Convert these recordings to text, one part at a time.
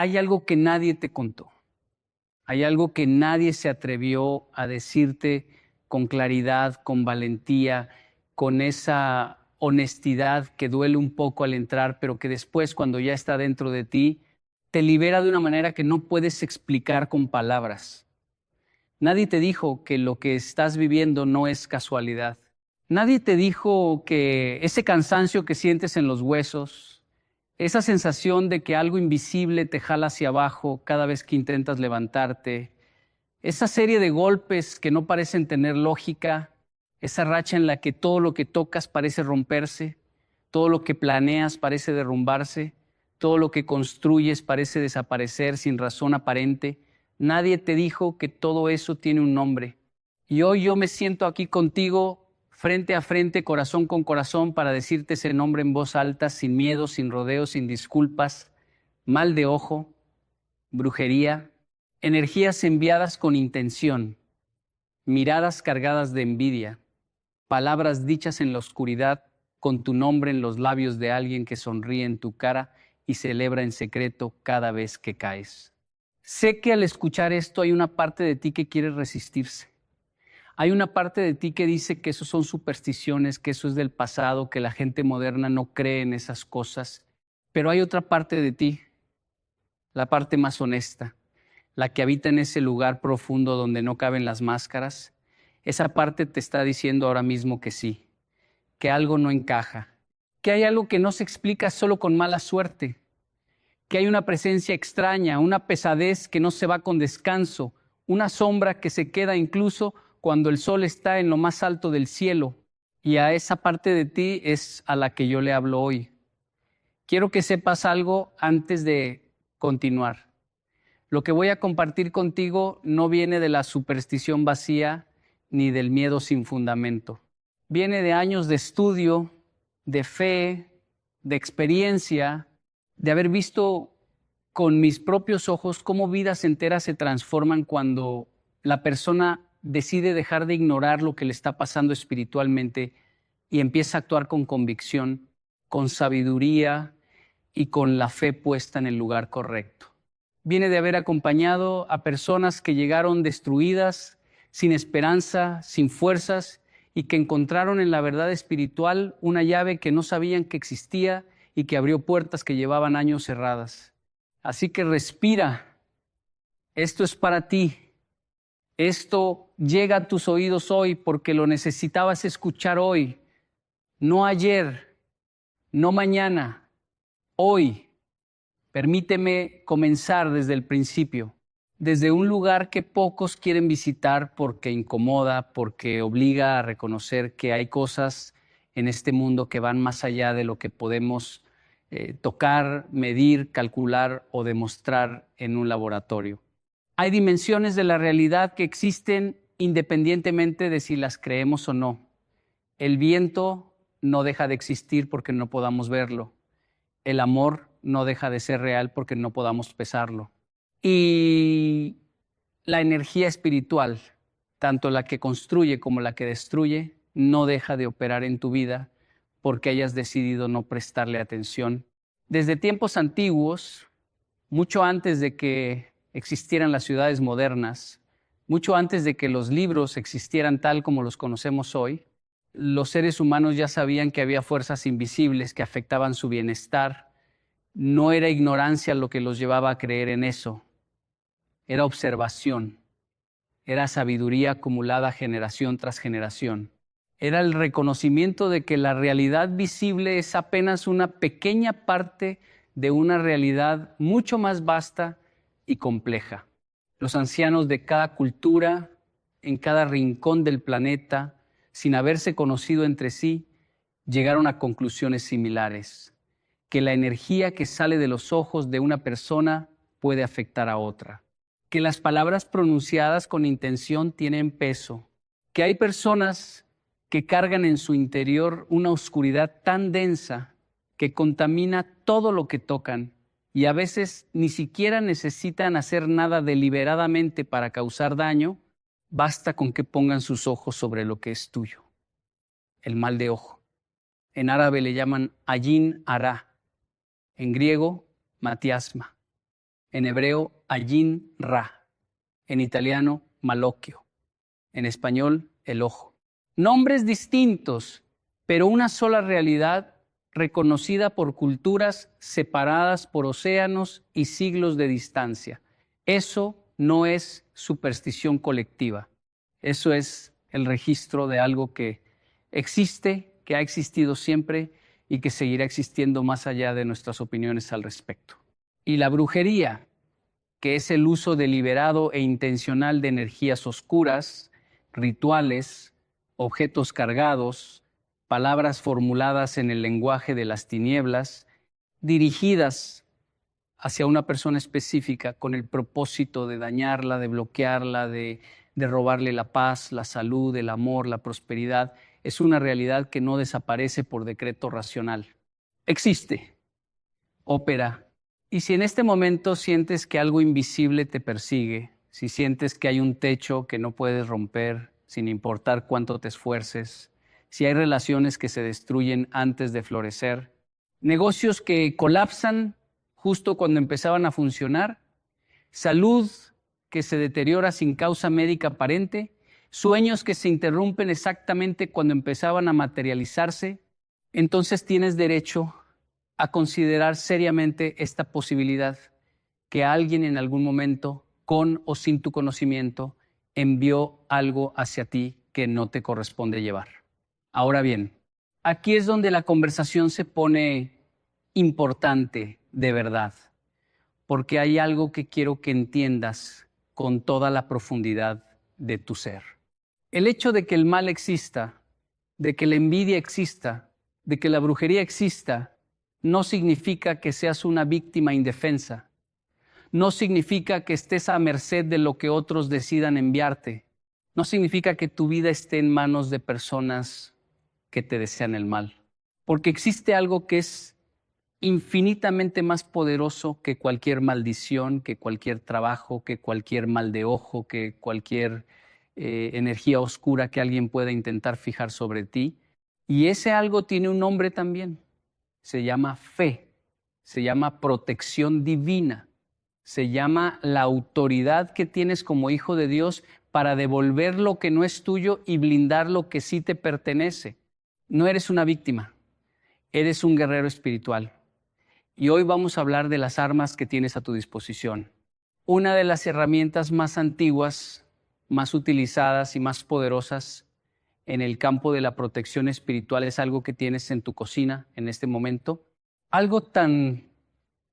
hay algo que nadie te contó. Hay algo que nadie se atrevió a decirte con claridad, con valentía, con esa honestidad que duele un poco al entrar, pero que después, cuando ya está dentro de ti, te libera de una manera que no puedes explicar con palabras. Nadie te dijo que lo que estás viviendo no es casualidad. Nadie te dijo que ese cansancio que sientes en los huesos, esa sensación de que algo invisible te jala hacia abajo cada vez que intentas levantarte, esa serie de golpes que no parecen tener lógica, esa racha en la que todo lo que tocas parece romperse, todo lo que planeas parece derrumbarse, todo lo que construyes parece desaparecer sin razón aparente. Nadie te dijo que todo eso tiene un nombre. Y hoy yo me siento aquí contigo, frente a frente, corazón con corazón, para decirte ese nombre en voz alta, sin miedo, sin rodeos, sin disculpas. Mal de ojo, brujería, energías enviadas con intención, miradas cargadas de envidia, palabras dichas en la oscuridad con tu nombre en los labios de alguien que sonríe en tu cara y celebra en secreto cada vez que caes. Sé que al escuchar esto hay una parte de ti que quiere resistirse. Hay una parte de ti que dice que eso son supersticiones, que eso es del pasado, que la gente moderna no cree en esas cosas. Pero hay otra parte de ti, la parte más honesta, la que habita en ese lugar profundo donde no caben las máscaras. Esa parte te está diciendo ahora mismo que sí, que algo no encaja, que hay algo que no se explica solo con mala suerte, que hay una presencia extraña, una pesadez que no se va con descanso, una sombra que se queda incluso cuando el sol está en lo más alto del cielo. Y a esa parte de ti es a la que yo le hablo hoy. Quiero que sepas algo antes de continuar. Lo que voy a compartir contigo no viene de la superstición vacía ni del miedo sin fundamento. Viene de años de estudio, de fe, de experiencia, de haber visto con mis propios ojos cómo vidas enteras se transforman cuando la persona decide dejar de ignorar lo que le está pasando espiritualmente y empieza a actuar con convicción, con sabiduría y con la fe puesta en el lugar correcto. Viene de haber acompañado a personas que llegaron destruidas, sin esperanza, sin fuerzas, y que encontraron en la verdad espiritual una llave que no sabían que existía y que abrió puertas que llevaban años cerradas. Así que respira. Esto es para ti. Esto llega a tus oídos hoy porque lo necesitabas escuchar hoy, no ayer, no mañana, hoy. Permíteme comenzar desde el principio, desde un lugar que pocos quieren visitar porque incomoda, porque obliga a reconocer que hay cosas en este mundo que van más allá de lo que podemos tocar, medir, calcular o demostrar en un laboratorio. Hay dimensiones de la realidad que existen independientemente de si las creemos o no. El viento no deja de existir porque no podamos verlo. El amor no deja de ser real porque no podamos pesarlo. Y la energía espiritual, tanto la que construye como la que destruye, no deja de operar en tu vida porque hayas decidido no prestarle atención. Desde tiempos antiguos, mucho antes de que existieran las ciudades modernas, mucho antes de que los libros existieran tal como los conocemos hoy, los seres humanos ya sabían que había fuerzas invisibles que afectaban su bienestar. No era ignorancia lo que los llevaba a creer en eso, era observación, era sabiduría acumulada generación tras generación. Era el reconocimiento de que la realidad visible es apenas una pequeña parte de una realidad mucho más vasta y compleja. Los ancianos de cada cultura, en cada rincón del planeta, sin haberse conocido entre sí, llegaron a conclusiones similares. Que la energía que sale de los ojos de una persona puede afectar a otra. Que las palabras pronunciadas con intención tienen peso. Que hay personas que cargan en su interior una oscuridad tan densa que contamina todo lo que tocan y a veces ni siquiera necesitan hacer nada deliberadamente para causar daño, basta con que pongan sus ojos sobre lo que es tuyo. El mal de ojo. En árabe le llaman ayin ara. En griego, matiasma. en hebreo Ayin Ra, en italiano Malocchio, en español el ojo. Nombres distintos, pero una sola realidad reconocida por culturas separadas por océanos y siglos de distancia. Eso no es superstición colectiva, eso es el registro de algo que existe, que ha existido siempre y que seguirá existiendo más allá de nuestras opiniones al respecto. Y la brujería, que es el uso deliberado e intencional de energías oscuras, rituales, objetos cargados, palabras formuladas en el lenguaje de las tinieblas, dirigidas hacia una persona específica con el propósito de dañarla, de bloquearla, de robarle la paz, la salud, el amor, la prosperidad, es una realidad que no desaparece por decreto racional. Existe, opera. Y si en este momento sientes que algo invisible te persigue, si sientes que hay un techo que no puedes romper, sin importar cuánto te esfuerces, si hay relaciones que se destruyen antes de florecer, negocios que colapsan justo cuando empezaban a funcionar, salud que se deteriora sin causa médica aparente, sueños que se interrumpen exactamente cuando empezaban a materializarse, entonces tienes derecho a considerar seriamente esta posibilidad que alguien en algún momento, con o sin tu conocimiento, envió algo hacia ti que no te corresponde llevar. Ahora bien, aquí es donde la conversación se pone importante de verdad, porque hay algo que quiero que entiendas con toda la profundidad de tu ser. El hecho de que el mal exista, de que la envidia exista, de que la brujería exista, no significa que seas una víctima indefensa. No significa que estés a merced de lo que otros decidan enviarte. No significa que tu vida esté en manos de personas que te desean el mal. Porque existe algo que es infinitamente más poderoso que cualquier maldición, que cualquier trabajo, que cualquier mal de ojo, que cualquier energía oscura que alguien pueda intentar fijar sobre ti. Y ese algo tiene un nombre también. Se llama fe, se llama protección divina, se llama la autoridad que tienes como hijo de Dios para devolver lo que no es tuyo y blindar lo que sí te pertenece. No eres una víctima, eres un guerrero espiritual. Y hoy vamos a hablar de las armas que tienes a tu disposición. Una de las herramientas más antiguas, más utilizadas y más poderosas en el campo de la protección espiritual es algo que tienes en tu cocina en este momento. Algo tan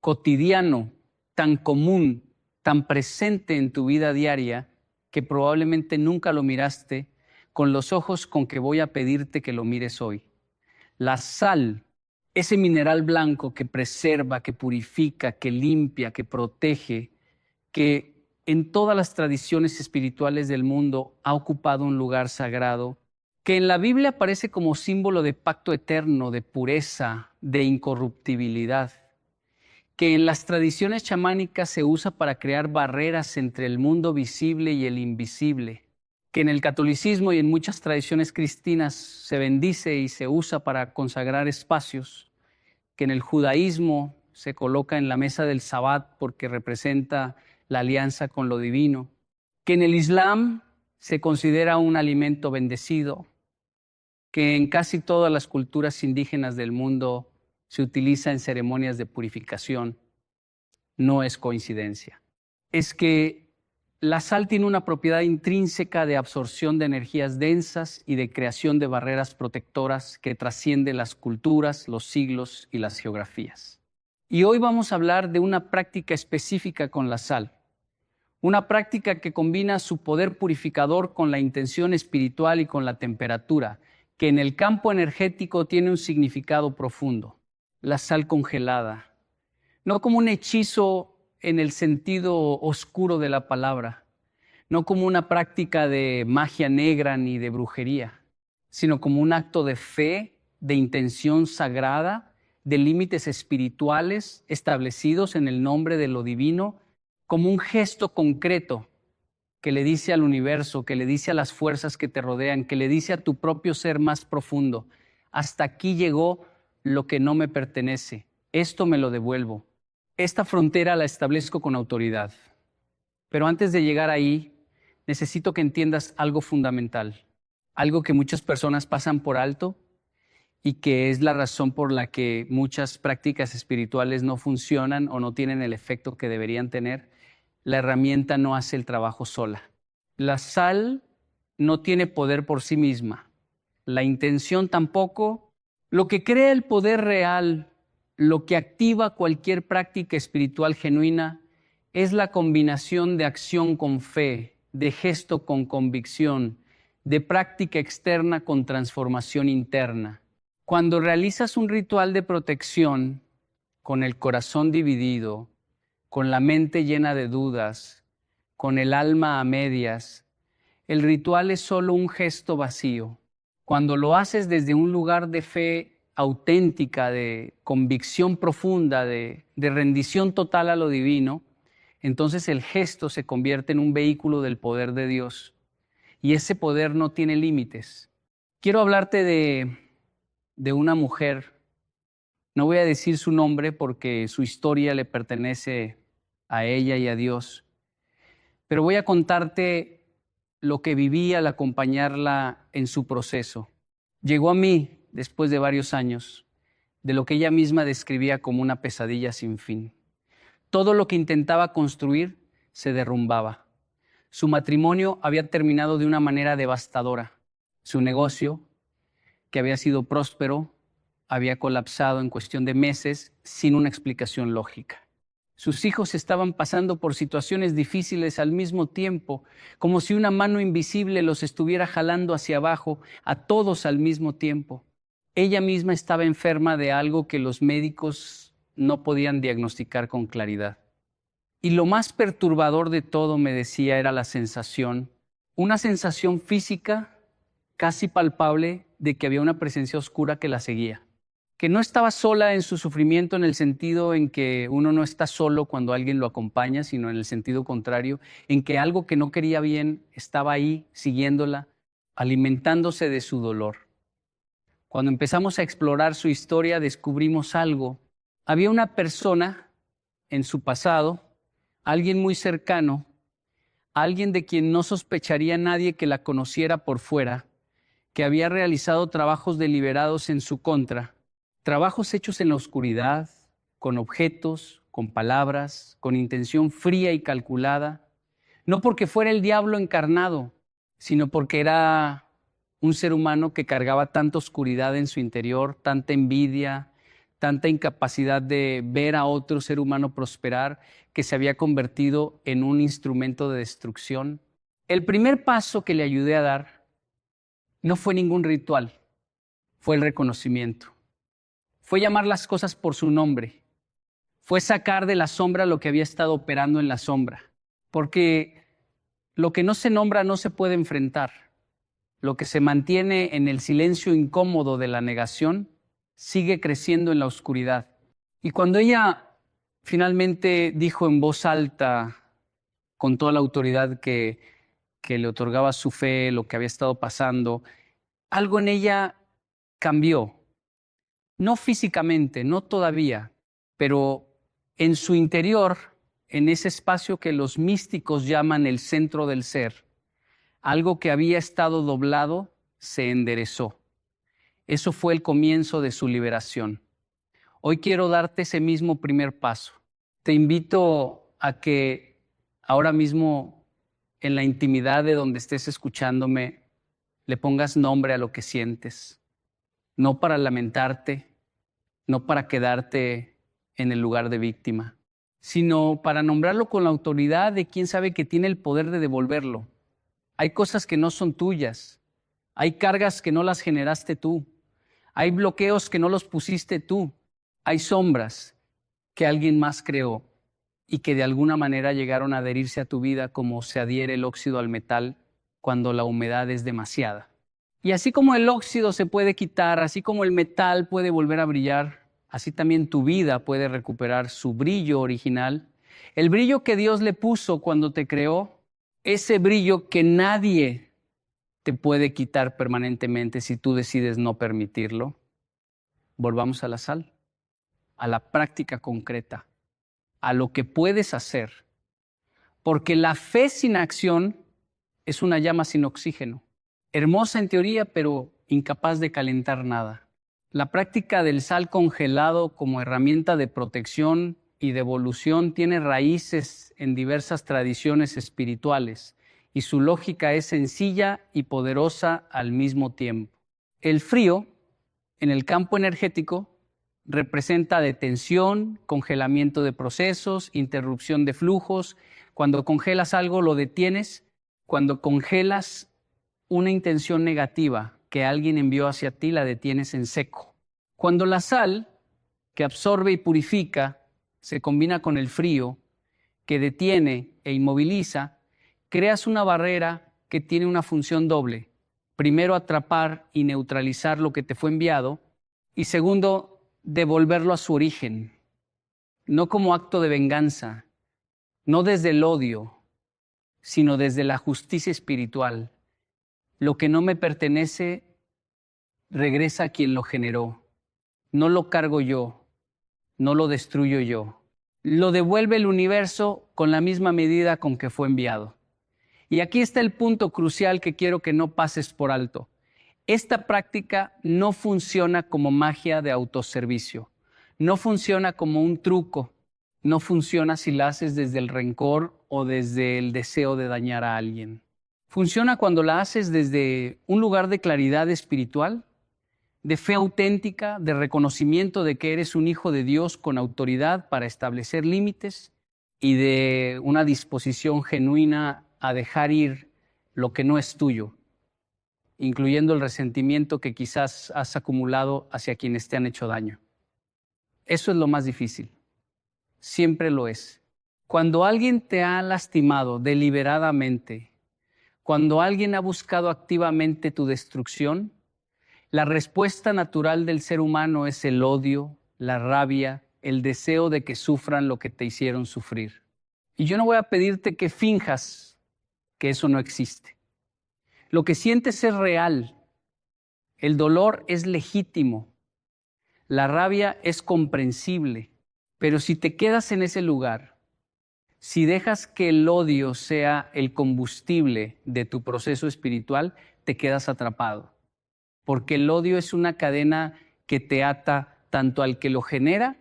cotidiano, tan común, tan presente en tu vida diaria que probablemente nunca lo miraste con los ojos con que voy a pedirte que lo mires hoy. La sal, ese mineral blanco que preserva, que purifica, que limpia, que protege, que en todas las tradiciones espirituales del mundo ha ocupado un lugar sagrado, que en la Biblia aparece como símbolo de pacto eterno, de pureza, de incorruptibilidad, que en las tradiciones chamánicas se usa para crear barreras entre el mundo visible y el invisible, que en el catolicismo y en muchas tradiciones cristianas se bendice y se usa para consagrar espacios, que en el judaísmo se coloca en la mesa del Sabbat porque representa la alianza con lo divino, que en el Islam se considera un alimento bendecido, que en casi todas las culturas indígenas del mundo se utiliza en ceremonias de purificación. No es coincidencia. Es que la sal tiene una propiedad intrínseca de absorción de energías densas y de creación de barreras protectoras que trascienden las culturas, los siglos y las geografías. Y hoy vamos a hablar de una práctica específica con la sal. Una práctica que combina su poder purificador con la intención espiritual y con la temperatura, que en el campo energético tiene un significado profundo. La sal congelada, no como un hechizo en el sentido oscuro de la palabra, no como una práctica de magia negra ni de brujería, sino como un acto de fe, de intención sagrada, de límites espirituales establecidos en el nombre de lo divino, como un gesto concreto que le dice al universo, que le dice a las fuerzas que te rodean, que le dice a tu propio ser más profundo: hasta aquí llegó lo que no me pertenece, esto me lo devuelvo. esta frontera la establezco con autoridad. Pero antes de llegar ahí, necesito que entiendas algo fundamental, algo que muchas personas pasan por alto y que es la razón por la que muchas prácticas espirituales no funcionan o no tienen el efecto que deberían tener. La herramienta no hace el trabajo sola. La sal no tiene poder por sí misma. La intención tampoco. Lo que crea el poder real, lo que activa cualquier práctica espiritual genuina, es la combinación de acción con fe, de gesto con convicción, de práctica externa con transformación interna. Cuando realizas un ritual de protección con el corazón dividido, con la mente llena de dudas, con el alma a medias, el ritual es solo un gesto vacío. Cuando lo haces desde un lugar de fe auténtica, de convicción profunda, de rendición total a lo divino, entonces el gesto se convierte en un vehículo del poder de Dios. Y ese poder no tiene límites. Quiero hablarte de una mujer. No voy a decir su nombre porque su historia le pertenece a ella y a Dios. Pero voy a contarte lo que viví al acompañarla en su proceso. Llegó a mí, después de varios años, de lo que ella misma describía como una pesadilla sin fin. Todo lo que intentaba construir se derrumbaba. Su matrimonio había terminado de una manera devastadora. Su negocio, que había sido próspero, había colapsado en cuestión de meses sin una explicación lógica. Sus hijos estaban pasando por situaciones difíciles al mismo tiempo, como si una mano invisible los estuviera jalando hacia abajo, a todos al mismo tiempo. Ella misma estaba enferma de algo que los médicos no podían diagnosticar con claridad. Y lo más perturbador de todo, me decía, era la sensación, una sensación física casi palpable de que había una presencia oscura que la seguía. Que no estaba sola en su sufrimiento en el sentido en que uno no está solo cuando alguien lo acompaña, sino en el sentido contrario, en que algo que no quería bien estaba ahí siguiéndola, alimentándose de su dolor. Cuando empezamos a explorar su historia, descubrimos algo. Había una persona en su pasado, alguien muy cercano, alguien de quien no sospecharía nadie que la conociera por fuera, que había realizado trabajos deliberados en su contra, trabajos hechos en la oscuridad, con objetos, con palabras, con intención fría y calculada, no porque fuera el diablo encarnado, sino porque era un ser humano que cargaba tanta oscuridad en su interior, tanta envidia, tanta incapacidad de ver a otro ser humano prosperar, que se había convertido en un instrumento de destrucción. El primer paso que le ayudé a dar no fue ningún ritual, fue el reconocimiento. Fue llamar las cosas por su nombre. Fue sacar de la sombra lo que había estado operando en la sombra. Porque lo que no se nombra no se puede enfrentar. Lo que se mantiene en el silencio incómodo de la negación sigue creciendo en la oscuridad. Y cuando ella finalmente dijo en voz alta, con toda la autoridad que le otorgaba su fe, lo que había estado pasando, algo en ella cambió. No físicamente, no todavía, pero en su interior, en ese espacio que los místicos llaman el centro del ser, algo que había estado doblado se enderezó. Eso fue el comienzo de su liberación. Hoy quiero darte ese mismo primer paso. Te invito a que ahora mismo, en la intimidad de donde estés escuchándome, le pongas nombre a lo que sientes. No para lamentarte, no para quedarte en el lugar de víctima, sino para nombrarlo con la autoridad de quien sabe que tiene el poder de devolverlo. Hay cosas que no son tuyas, hay cargas que no las generaste tú, hay bloqueos que no los pusiste tú, hay sombras que alguien más creó y que de alguna manera llegaron a adherirse a tu vida como se adhiere el óxido al metal cuando la humedad es demasiada. Y así como el óxido se puede quitar, así como el metal puede volver a brillar, así también tu vida puede recuperar su brillo original. El brillo que Dios le puso cuando te creó, ese brillo que nadie te puede quitar permanentemente si tú decides no permitirlo. Volvamos a la sal, a la práctica concreta. a lo que puedes hacer, porque la fe sin acción es una llama sin oxígeno, hermosa en teoría, pero incapaz de calentar nada. La práctica del sal congelado como herramienta de protección y de evolución tiene raíces en diversas tradiciones espirituales y su lógica es sencilla y poderosa al mismo tiempo. El frío, en el campo energético, representa detención, congelamiento de procesos, interrupción de flujos. Cuando congelas algo, lo detienes. Cuando congelas una intención negativa que alguien envió hacia ti, la detienes en seco. Cuando la sal, que absorbe y purifica, se combina con el frío, que detiene e inmoviliza, creas una barrera que tiene una función doble. Primero, atrapar y neutralizar lo que te fue enviado, y segundo, devolverlo a su origen, no como acto de venganza, no desde el odio, sino desde la justicia espiritual. Lo que no me pertenece regresa a quien lo generó. No lo cargo yo, no lo destruyo yo. Lo devuelve el universo con la misma medida con que fue enviado. Y aquí está el punto crucial que quiero que no pases por alto. Esta práctica no funciona como magia de autoservicio, no funciona como un truco, no funciona si la haces desde el rencor o desde el deseo de dañar a alguien. Funciona cuando la haces desde un lugar de claridad espiritual, de fe auténtica, de reconocimiento de que eres un hijo de Dios con autoridad para establecer límites y de una disposición genuina a dejar ir lo que no es tuyo, incluyendo el resentimiento que quizás has acumulado hacia quienes te han hecho daño. Eso es lo más difícil. Siempre lo es. Cuando alguien te ha lastimado deliberadamente, cuando alguien ha buscado activamente tu destrucción, la respuesta natural del ser humano es el odio, la rabia, el deseo de que sufran lo que te hicieron sufrir. Y yo no voy a pedirte que finjas que eso no existe. Lo que sientes es real. El dolor es legítimo. La rabia es comprensible. Pero si te quedas en ese lugar, si dejas que el odio sea el combustible de tu proceso espiritual, te quedas atrapado. Porque el odio es una cadena que te ata tanto al que lo genera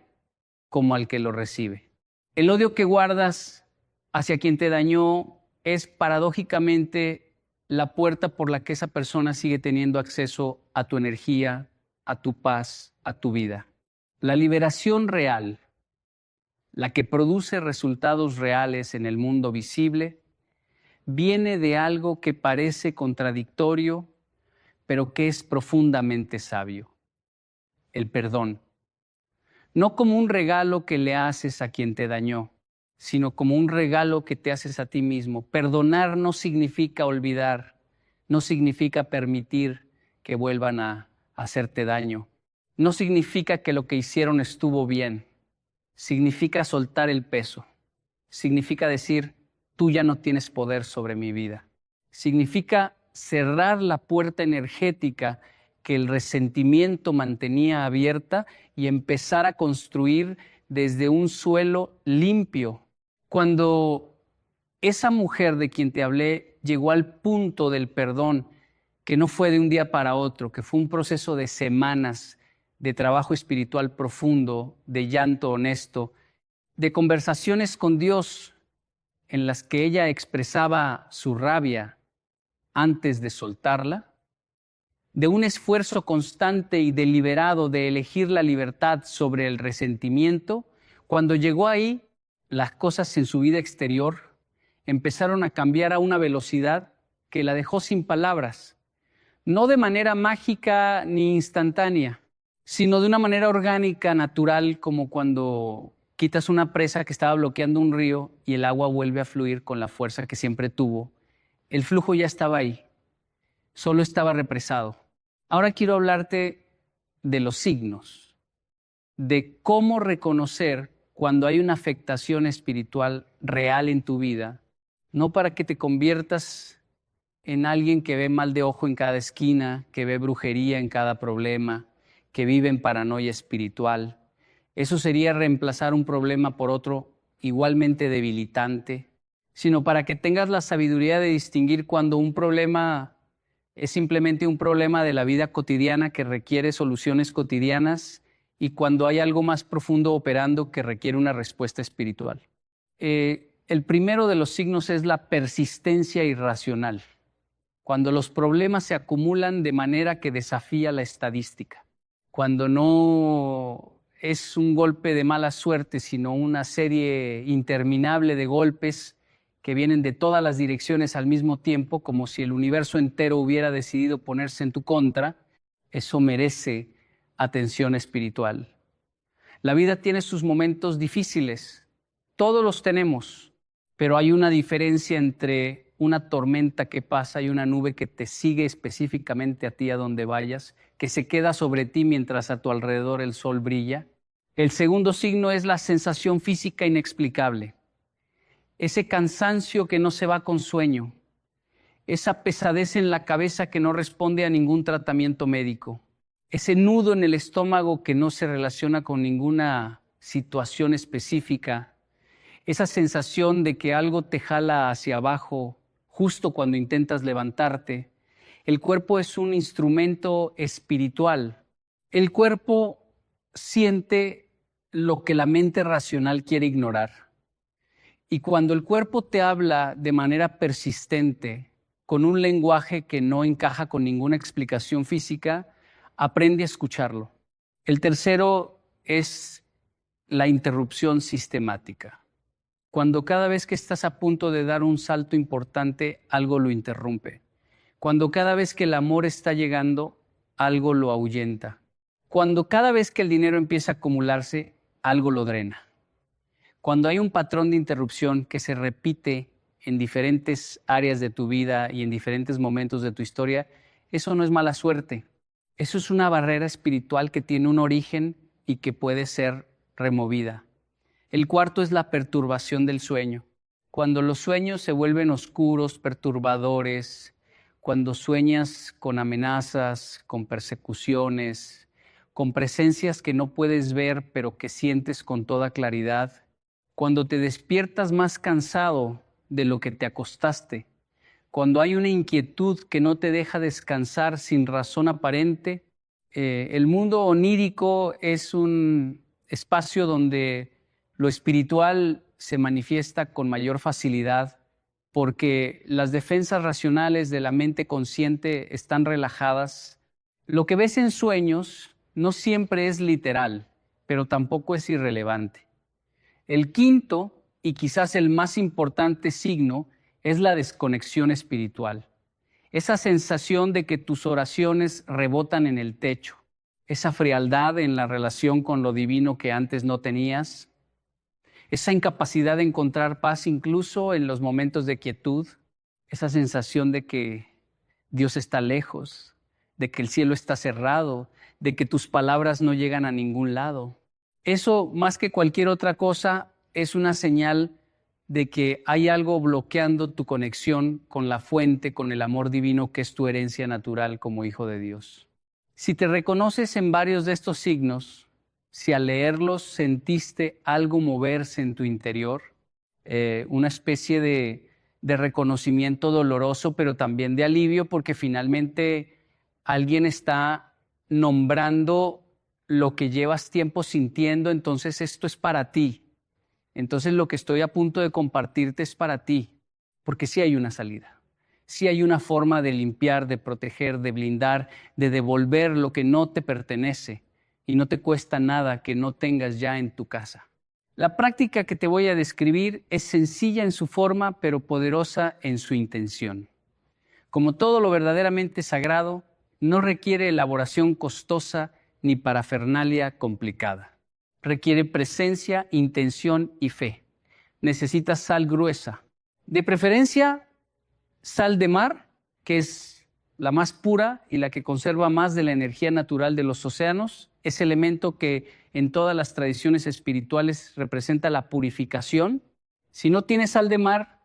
como al que lo recibe. El odio que guardas hacia quien te dañó es paradójicamente la puerta por la que esa persona sigue teniendo acceso a tu energía, a tu paz, a tu vida. La liberación real, la que produce resultados reales en el mundo visible, viene de algo que parece contradictorio, pero que es profundamente sabio: el perdón. No como un regalo que le haces a quien te dañó, sino como un regalo que te haces a ti mismo. Perdonar no significa olvidar, no significa permitir que vuelvan a hacerte daño. No significa que lo que hicieron estuvo bien. Significa soltar el peso. Significa decir, tú ya no tienes poder sobre mi vida. Significa cerrar la puerta energética que el resentimiento mantenía abierta y empezar a construir desde un suelo limpio. Cuando esa mujer de quien te hablé llegó al punto del perdón, que no fue de un día para otro, que fue un proceso de semanas de trabajo espiritual profundo, de llanto honesto, de conversaciones con Dios en las que ella expresaba su rabia antes de soltarla, de un esfuerzo constante y deliberado de elegir la libertad sobre el resentimiento, cuando llegó ahí, las cosas en su vida exterior empezaron a cambiar a una velocidad que la dejó sin palabras, no de manera mágica ni instantánea, sino de una manera orgánica, natural, como cuando quitas una presa que estaba bloqueando un río y el agua vuelve a fluir con la fuerza que siempre tuvo. El flujo ya estaba ahí, solo estaba represado. Ahora quiero hablarte de los signos, de cómo reconocer cuando hay una afectación espiritual real en tu vida, no para que te conviertas en alguien que ve mal de ojo en cada esquina, que ve brujería en cada problema, que vive en paranoia espiritual. Eso sería reemplazar un problema por otro igualmente debilitante, sino para que tengas la sabiduría de distinguir cuando un problema es simplemente un problema de la vida cotidiana que requiere soluciones cotidianas y cuando hay algo más profundo operando que requiere una respuesta espiritual. El primero de los signos es la persistencia irracional, cuando los problemas se acumulan de manera que desafía la estadística, cuando no es un golpe de mala suerte, sino una serie interminable de golpes que vienen de todas las direcciones al mismo tiempo, como si el universo entero hubiera decidido ponerse en tu contra. Eso merece atención espiritual. La vida tiene sus momentos difíciles, todos los tenemos, pero hay una diferencia entre una tormenta que pasa y una nube que te sigue específicamente a ti a donde vayas, que se queda sobre ti mientras a tu alrededor el sol brilla. El segundo signo es la sensación física inexplicable. Ese cansancio que no se va con sueño, esa pesadez en la cabeza que no responde a ningún tratamiento médico, ese nudo en el estómago que no se relaciona con ninguna situación específica, esa sensación de que algo te jala hacia abajo justo cuando intentas levantarte. El cuerpo es un instrumento espiritual. El cuerpo siente lo que la mente racional quiere ignorar. Y cuando el cuerpo te habla de manera persistente, con un lenguaje que no encaja con ninguna explicación física, aprende a escucharlo. El tercero es la interrupción sistemática. Cuando cada vez que estás a punto de dar un salto importante, algo lo interrumpe. Cuando cada vez que el amor está llegando, algo lo ahuyenta. Cuando cada vez que el dinero empieza a acumularse, algo lo drena. Cuando hay un patrón de interrupción que se repite en diferentes áreas de tu vida y en diferentes momentos de tu historia, eso no es mala suerte. Eso es una barrera espiritual que tiene un origen y que puede ser removida. El cuarto es la perturbación del sueño. Cuando los sueños se vuelven oscuros, perturbadores, cuando sueñas con amenazas, con persecuciones, con presencias que no puedes ver pero que sientes con toda claridad, cuando te despiertas más cansado de lo que te acostaste, cuando hay una inquietud que no te deja descansar sin razón aparente. El mundo onírico es un espacio donde lo espiritual se manifiesta con mayor facilidad porque las defensas racionales de la mente consciente están relajadas. Lo que ves en sueños no siempre es literal, pero tampoco es irrelevante. El quinto, y quizás el más importante signo, es la desconexión espiritual. Esa sensación de que tus oraciones rebotan en el techo, esa frialdad en la relación con lo divino que antes no tenías, esa incapacidad de encontrar paz incluso en los momentos de quietud, esa sensación de que Dios está lejos, de que el cielo está cerrado, de que tus palabras no llegan a ningún lado. Eso, más que cualquier otra cosa, es una señal de que hay algo bloqueando tu conexión con la fuente, con el amor divino que es tu herencia natural como hijo de Dios. Si te reconoces en varios de estos signos, si al leerlos sentiste algo moverse en tu interior, una especie de reconocimiento doloroso, pero también de alivio, porque finalmente alguien está nombrando lo que llevas tiempo sintiendo, entonces esto es para ti. Entonces lo que estoy a punto de compartirte es para ti, porque sí hay una salida. Sí hay una forma de limpiar, de proteger, de blindar, de devolver lo que no te pertenece y no te cuesta nada que no tengas ya en tu casa. La práctica que te voy a describir es sencilla en su forma, pero poderosa en su intención. Como todo lo verdaderamente sagrado, no requiere elaboración costosa ni parafernalia complicada. Requiere presencia, intención y fe. Necesitas sal gruesa. De preferencia, sal de mar, que es la más pura y la que conserva más de la energía natural de los océanos. Ese elemento que en todas las tradiciones espirituales representa la purificación. Si no tienes sal de mar,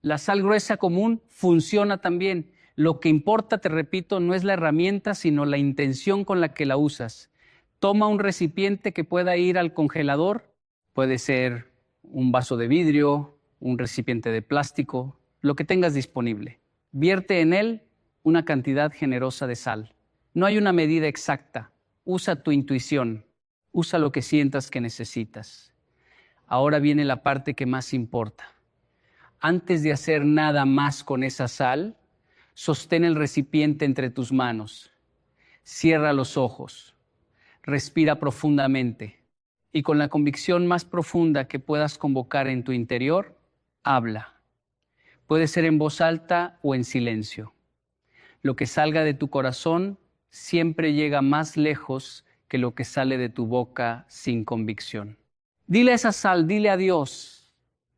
la sal gruesa común funciona también. Lo que importa, te repito, no es la herramienta, sino la intención con la que la usas. Toma un recipiente que pueda ir al congelador, puede ser un vaso de vidrio, un recipiente de plástico, lo que tengas disponible. Vierte en él una cantidad generosa de sal. No hay una medida exacta. Usa tu intuición. Usa lo que sientas que necesitas. Ahora viene la parte que más importa. Antes de hacer nada más con esa sal, sostén el recipiente entre tus manos. Cierra los ojos. Respira profundamente. Y con la convicción más profunda que puedas convocar en tu interior, habla. Puede ser en voz alta o en silencio. Lo que salga de tu corazón siempre llega más lejos que lo que sale de tu boca sin convicción. Dile a esa sal, dile a Dios,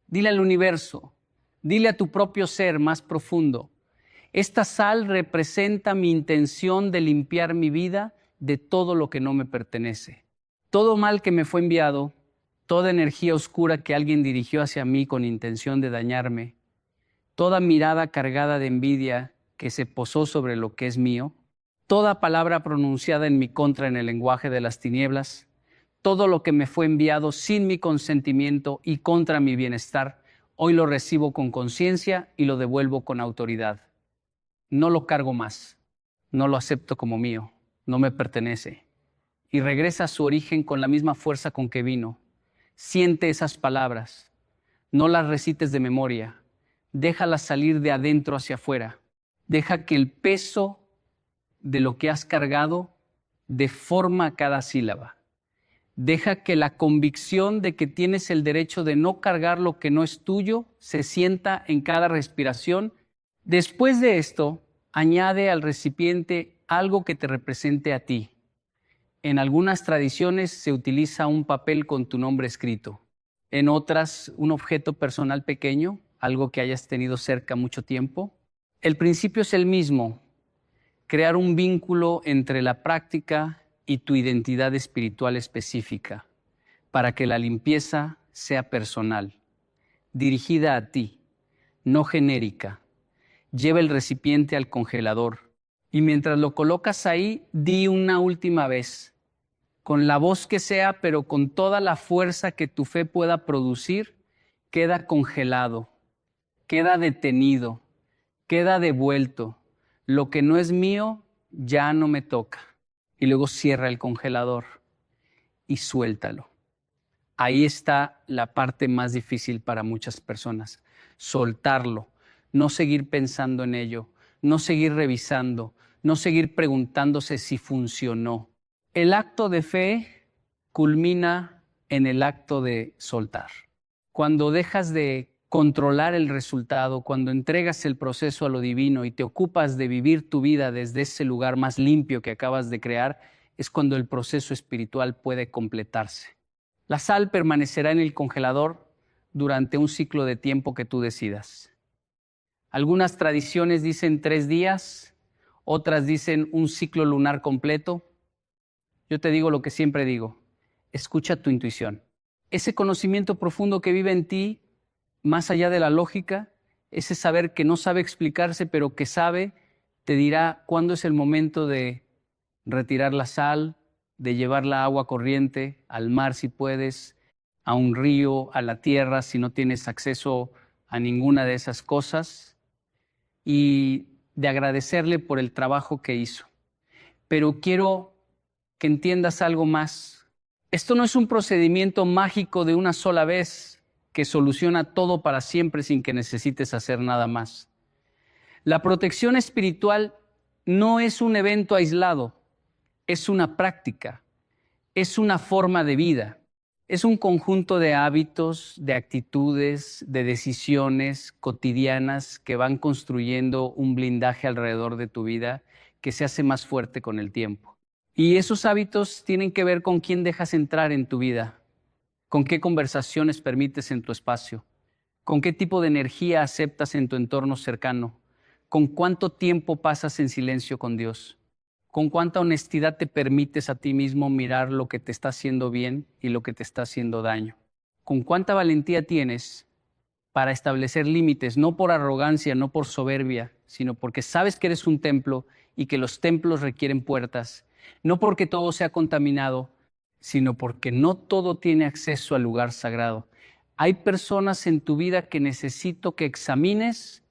dile al universo, dile a tu propio ser más profundo. Esta sal representa mi intención de limpiar mi vida de todo lo que no me pertenece. Todo mal que me fue enviado, toda energía oscura que alguien dirigió hacia mí con intención de dañarme, toda mirada cargada de envidia que se posó sobre lo que es mío, toda palabra pronunciada en mi contra en el lenguaje de las tinieblas, todo lo que me fue enviado sin mi consentimiento y contra mi bienestar, hoy lo recibo con conciencia y lo devuelvo con autoridad. No lo cargo más, no lo acepto como mío, no me pertenece. Y regresa a su origen con la misma fuerza con que vino. Siente esas palabras, no las recites de memoria, déjalas salir de adentro hacia afuera. Deja que el peso de lo que has cargado deforma cada sílaba. Deja que la convicción de que tienes el derecho de no cargar lo que no es tuyo se sienta en cada respiración. Después de esto, añade al recipiente algo que te represente a ti. En algunas tradiciones se utiliza un papel con tu nombre escrito. En otras, un objeto personal pequeño, algo que hayas tenido cerca mucho tiempo. El principio es el mismo, crear un vínculo entre la práctica y tu identidad espiritual específica, para que la limpieza sea personal, dirigida a ti, no genérica. Lleva el recipiente al congelador y mientras lo colocas ahí, di una última vez, con la voz que sea, pero con toda la fuerza que tu fe pueda producir, queda congelado, queda detenido, queda devuelto. Lo que no es mío ya no me toca. Y luego cierra el congelador y suéltalo. Ahí está la parte más difícil para muchas personas. Soltarlo, no seguir pensando en ello, no seguir revisando, no seguir preguntándose si funcionó. El acto de fe culmina en el acto de soltar. Cuando dejas de controlar el resultado, cuando entregas el proceso a lo divino y te ocupas de vivir tu vida desde ese lugar más limpio que acabas de crear, es cuando el proceso espiritual puede completarse. La sal permanecerá en el congelador durante un ciclo de tiempo que tú decidas. Algunas tradiciones dicen 3 días, otras dicen un ciclo lunar completo. Yo te digo lo que siempre digo, escucha tu intuición. Ese conocimiento profundo que vive en ti, más allá de la lógica, ese saber que no sabe explicarse, pero que sabe, te dirá cuándo es el momento de retirar la sal, de llevar la agua corriente al mar si puedes, a un río, a la tierra si no tienes acceso a ninguna de esas cosas, y de agradecerle por el trabajo que hizo. Pero quiero que entiendas algo más. Esto no es un procedimiento mágico de una sola vez que soluciona todo para siempre sin que necesites hacer nada más. La protección espiritual no es un evento aislado, es una práctica, es una forma de vida, es un conjunto de hábitos, de actitudes, de decisiones cotidianas que van construyendo un blindaje alrededor de tu vida que se hace más fuerte con el tiempo. Y esos hábitos tienen que ver con quién dejas entrar en tu vida, con qué conversaciones permites en tu espacio, con qué tipo de energía aceptas en tu entorno cercano, con cuánto tiempo pasas en silencio con Dios, con cuánta honestidad te permites a ti mismo mirar lo que te está haciendo bien y lo que te está haciendo daño, con cuánta valentía tienes para establecer límites, no por arrogancia, no por soberbia, sino porque sabes que eres un templo y que los templos requieren puertas, no porque todo sea contaminado, sino porque no todo tiene acceso al lugar sagrado. Hay personas en tu vida que necesito que examines,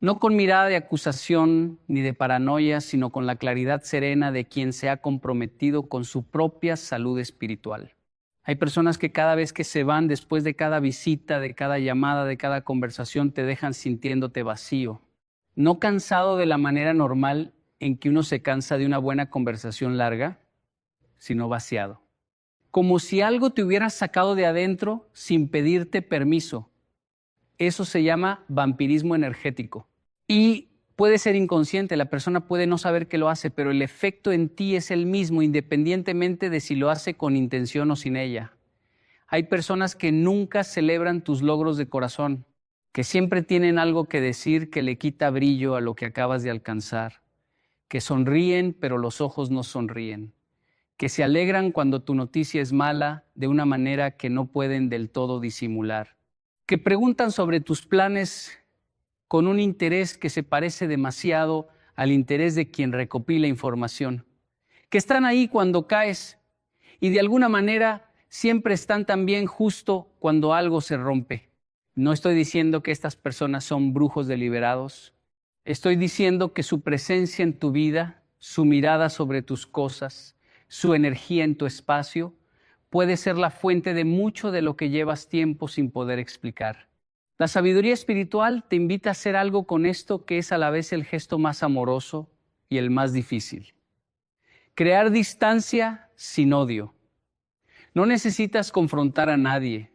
no con mirada de acusación ni de paranoia, sino con la claridad serena de quien se ha comprometido con su propia salud espiritual. Hay personas que cada vez que se van, después de cada visita, de cada llamada, de cada conversación, te dejan sintiéndote vacío. No cansado de la manera normal en que uno se cansa de una buena conversación larga, sino vaciado. Como si algo te hubiera sacado de adentro sin pedirte permiso. Eso se llama vampirismo energético. Y puede ser inconsciente, la persona puede no saber que lo hace, pero el efecto en ti es el mismo, independientemente de si lo hace con intención o sin ella. Hay personas que nunca celebran tus logros de corazón, que siempre tienen algo que decir que le quita brillo a lo que acabas de alcanzar, que sonríen pero los ojos no sonríen, que se alegran cuando tu noticia es mala de una manera que no pueden del todo disimular, que preguntan sobre tus planes con un interés que se parece demasiado al interés de quien recopila información, que están ahí cuando caes y de alguna manera siempre están también justo cuando algo se rompe. No estoy diciendo que estas personas son brujos deliberados, estoy diciendo que su presencia en tu vida, su mirada sobre tus cosas, su energía en tu espacio, puede ser la fuente de mucho de lo que llevas tiempo sin poder explicar. La sabiduría espiritual te invita a hacer algo con esto que es a la vez el gesto más amoroso y el más difícil. Crear distancia sin odio. No necesitas confrontar a nadie.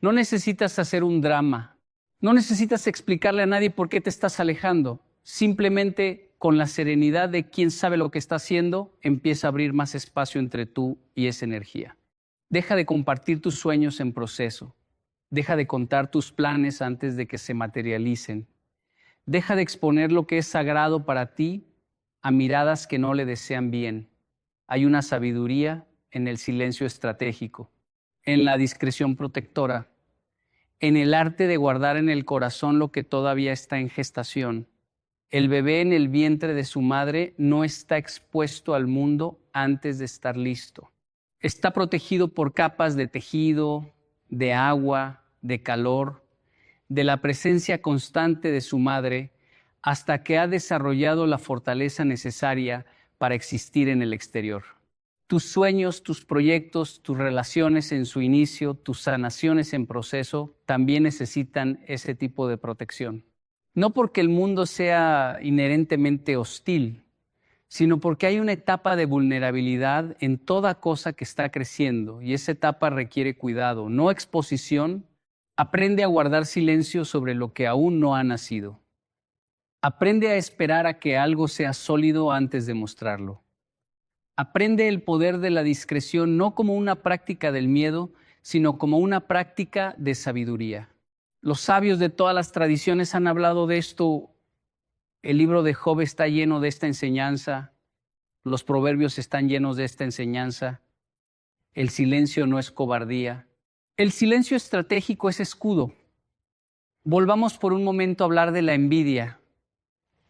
No necesitas hacer un drama. No necesitas explicarle a nadie por qué te estás alejando. Simplemente con la serenidad de quien sabe lo que está haciendo, empieza a abrir más espacio entre tú y esa energía. Deja de compartir tus sueños en proceso. Deja de contar tus planes antes de que se materialicen. Deja de exponer lo que es sagrado para ti a miradas que no le desean bien. Hay una sabiduría en el silencio estratégico, en la discreción protectora, en el arte de guardar en el corazón lo que todavía está en gestación. El bebé en el vientre de su madre no está expuesto al mundo antes de estar listo. Está protegido por capas de tejido, de agua, de calor, de la presencia constante de su madre, hasta que ha desarrollado la fortaleza necesaria para existir en el exterior. Tus sueños, tus proyectos, tus relaciones en su inicio, tus sanaciones en proceso, también necesitan ese tipo de protección. No porque el mundo sea inherentemente hostil, sino porque hay una etapa de vulnerabilidad en toda cosa que está creciendo y esa etapa requiere cuidado, no exposición. Aprende a guardar silencio sobre lo que aún no ha nacido. Aprende a esperar a que algo sea sólido antes de mostrarlo. Aprende el poder de la discreción no como una práctica del miedo, sino como una práctica de sabiduría. Los sabios de todas las tradiciones han hablado de esto. El libro de Job está lleno de esta enseñanza. Los proverbios están llenos de esta enseñanza. El silencio no es cobardía. El silencio estratégico es escudo. Volvamos por un momento a hablar de la envidia,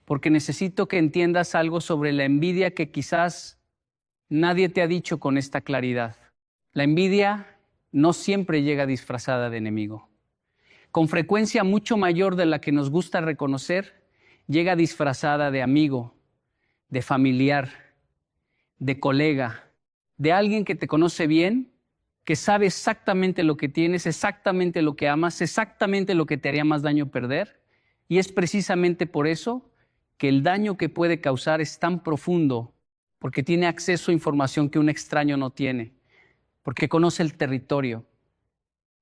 porque necesito que entiendas algo sobre la envidia que quizás nadie te ha dicho con esta claridad. La envidia no siempre llega disfrazada de enemigo. Con frecuencia mucho mayor de la que nos gusta reconocer, llega disfrazada de amigo, de familiar, de colega, de alguien que te conoce bien, que sabe exactamente lo que tienes, exactamente lo que amas, exactamente lo que te haría más daño perder. Y es precisamente por eso que el daño que puede causar es tan profundo, porque tiene acceso a información que un extraño no tiene, porque conoce el territorio.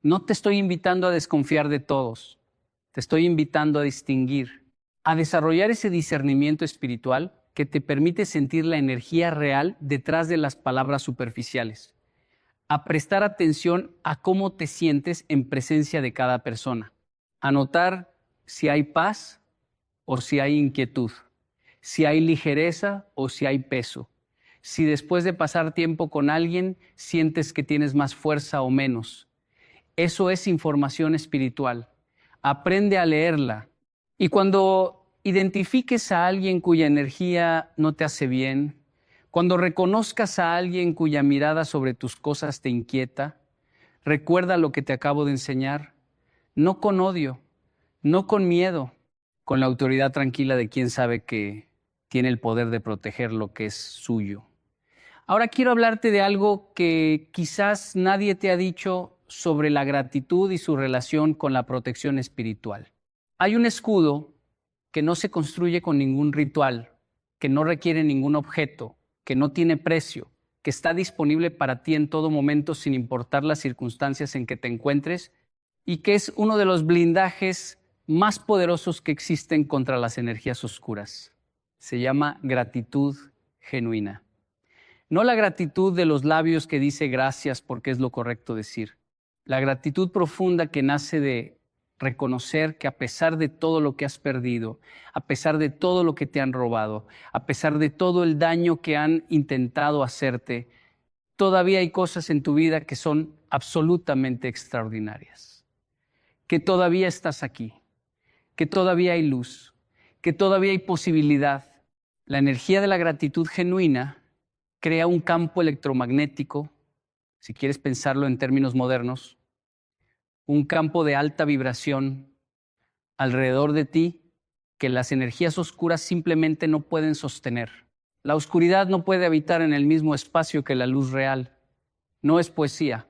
No te estoy invitando a desconfiar de todos, te estoy invitando a distinguir, a desarrollar ese discernimiento espiritual que te permite sentir la energía real detrás de las palabras superficiales, a prestar atención a cómo te sientes en presencia de cada persona, a notar si hay paz o si hay inquietud, si hay ligereza o si hay peso, si después de pasar tiempo con alguien sientes que tienes más fuerza o menos. Eso es información espiritual. Aprende a leerla. Y cuando identifiques a alguien cuya energía no te hace bien, cuando reconozcas a alguien cuya mirada sobre tus cosas te inquieta, recuerda lo que te acabo de enseñar. no con odio, no con miedo, con la autoridad tranquila de quien sabe que tiene el poder de proteger lo que es suyo. Ahora quiero hablarte de algo que quizás nadie te ha dicho sobre la gratitud y su relación con la protección espiritual. Hay un escudo que no se construye con ningún ritual, que no requiere ningún objeto, que no tiene precio, que está disponible para ti en todo momento sin importar las circunstancias en que te encuentres y que es uno de los blindajes más poderosos que existen contra las energías oscuras. Se llama gratitud genuina. No la gratitud de los labios que dice gracias porque es lo correcto decir. La gratitud profunda que nace de reconocer que a pesar de todo lo que has perdido, a pesar de todo lo que te han robado, a pesar de todo el daño que han intentado hacerte, todavía hay cosas en tu vida que son absolutamente extraordinarias. Que todavía estás aquí, que todavía hay luz, que todavía hay posibilidad. La energía de la gratitud genuina crea un campo electromagnético, si quieres pensarlo en términos modernos, un campo de alta vibración alrededor de ti que las energías oscuras simplemente no pueden sostener. La oscuridad no puede habitar en el mismo espacio que la luz real. No es poesía,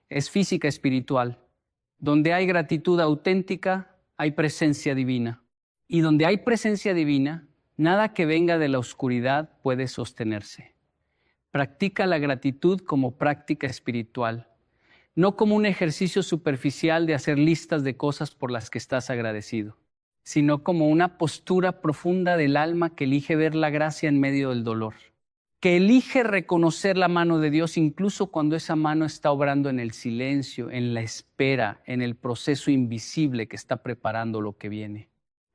es física espiritual. Donde hay gratitud auténtica, hay presencia divina. Y donde hay presencia divina, nada que venga de la oscuridad puede sostenerse. Practica la gratitud como práctica espiritual, no como un ejercicio superficial de hacer listas de cosas por las que estás agradecido, sino como una postura profunda del alma que elige ver la gracia en medio del dolor, que elige reconocer la mano de Dios incluso cuando esa mano está obrando en el silencio, en la espera, en el proceso invisible que está preparando lo que viene,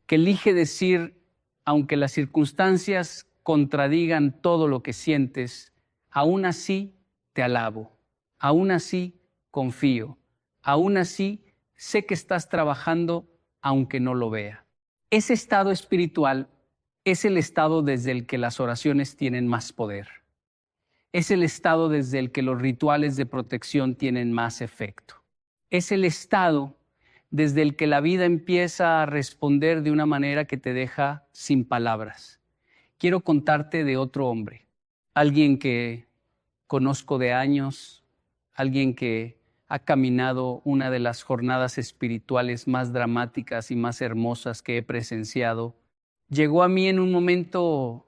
que elige decir, aunque las circunstancias contradigan todo lo que sientes, aún así te alabo, aún así confío, aún así sé que estás trabajando aunque no lo vea. Ese estado espiritual es el estado desde el que las oraciones tienen más poder. Es el estado desde el que los rituales de protección tienen más efecto. Es el estado desde el que la vida empieza a responder de una manera que te deja sin palabras. Quiero contarte de otro hombre, alguien que conozco de años, alguien que ha caminado una de las jornadas espirituales más dramáticas y más hermosas que he presenciado. Llegó a mí en un momento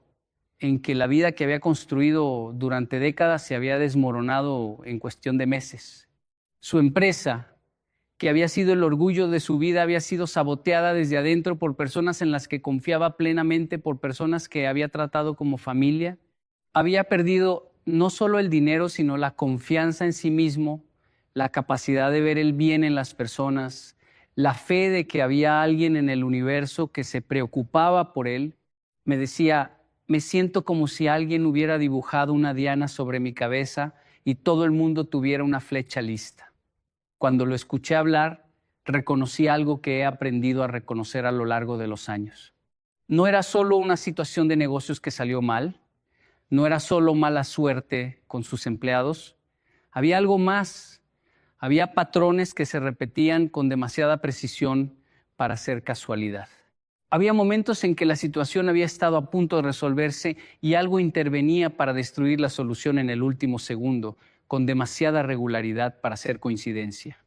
en que la vida que había construido durante décadas se había desmoronado en cuestión de meses. Su empresa, que había sido el orgullo de su vida, había sido saboteada desde adentro por personas en las que confiaba plenamente, por personas que había tratado como familia. Había perdido no solo el dinero, sino la confianza en sí mismo, la capacidad de ver el bien en las personas, la fe de que había alguien en el universo que se preocupaba por él. Me decía, me siento como si alguien hubiera dibujado una diana sobre mi cabeza y todo el mundo tuviera una flecha lista. Cuando lo escuché hablar, reconocí algo que he aprendido a reconocer a lo largo de los años. No era solo una situación de negocios que salió mal, no era solo mala suerte con sus empleados, había algo más. Había patrones que se repetían con demasiada precisión para ser casualidad. Había momentos en que la situación había estado a punto de resolverse y algo intervenía para destruir la solución en el último segundo, con demasiada regularidad para ser coincidencia.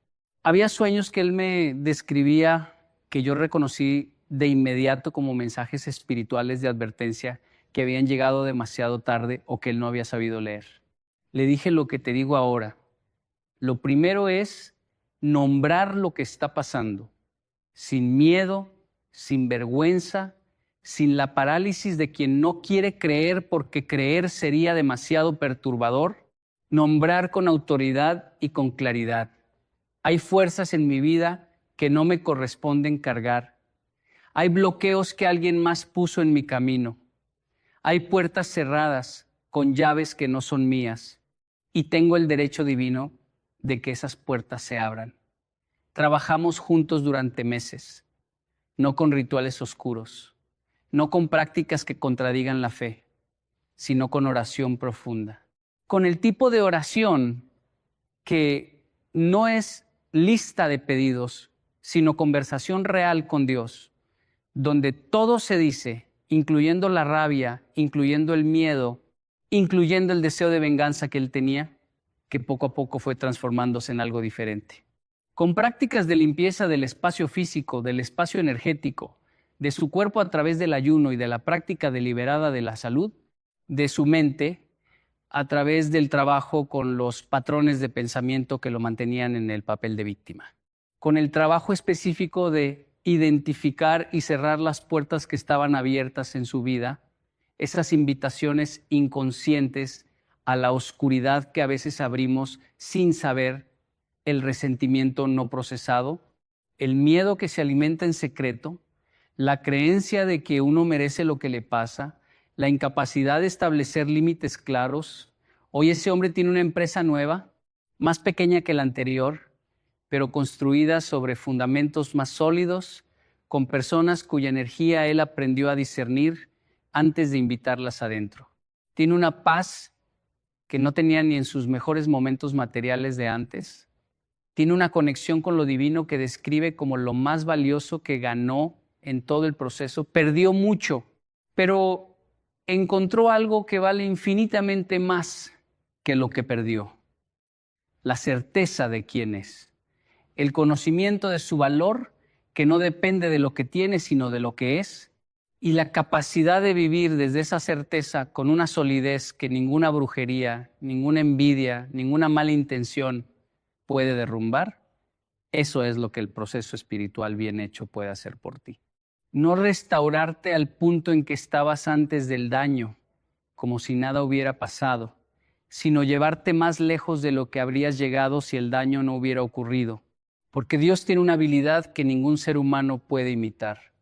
Había sueños que él me describía que yo reconocí de inmediato como mensajes espirituales de advertencia que habían llegado demasiado tarde o que él no había sabido leer. Le dije lo que te digo ahora. Lo primero es nombrar lo que está pasando, sin miedo, sin vergüenza, sin la parálisis de quien no quiere creer porque creer sería demasiado perturbador. Nombrar con autoridad y con claridad. Hay fuerzas en mi vida que no me corresponden cargar. Hay bloqueos que alguien más puso en mi camino. Hay puertas cerradas con llaves que no son mías. Y tengo el derecho divino de que esas puertas se abran. Trabajamos juntos durante meses, no con rituales oscuros, no con prácticas que contradigan la fe, sino con oración profunda. Con el tipo de oración que no es lista de pedidos, sino conversación real con Dios, donde todo se dice, incluyendo la rabia, incluyendo el miedo, incluyendo el deseo de venganza que él tenía, que poco a poco fue transformándose en algo diferente. Con prácticas de limpieza del espacio físico, del espacio energético, de su cuerpo a través del ayuno y de la práctica deliberada de la salud, de su mente, a través del trabajo con los patrones de pensamiento que lo mantenían en el papel de víctima. Con el trabajo específico de identificar y cerrar las puertas que estaban abiertas en su vida, esas invitaciones inconscientes a la oscuridad que a veces abrimos sin saber, el resentimiento no procesado, el miedo que se alimenta en secreto, la creencia de que uno merece lo que le pasa, la incapacidad de establecer límites claros. Hoy ese hombre tiene una empresa nueva, más pequeña que la anterior, pero construida sobre fundamentos más sólidos, con personas cuya energía él aprendió a discernir antes de invitarlas adentro. Tiene una paz que no tenía ni en sus mejores momentos materiales de antes. Tiene una conexión con lo divino que describe como lo más valioso que ganó en todo el proceso. Perdió mucho, pero encontró algo que vale infinitamente más que lo que perdió. La certeza de quién es. El conocimiento de su valor, que no depende de lo que tiene, sino de lo que es. Y la capacidad de vivir desde esa certeza con una solidez que ninguna brujería, ninguna envidia, ninguna mala intención puede derrumbar. Eso es lo que el proceso espiritual bien hecho puede hacer por ti. No restaurarte al punto en que estabas antes del daño, como si nada hubiera pasado, sino llevarte más lejos de lo que habrías llegado si el daño no hubiera ocurrido. Porque Dios tiene una habilidad que ningún ser humano puede imitar,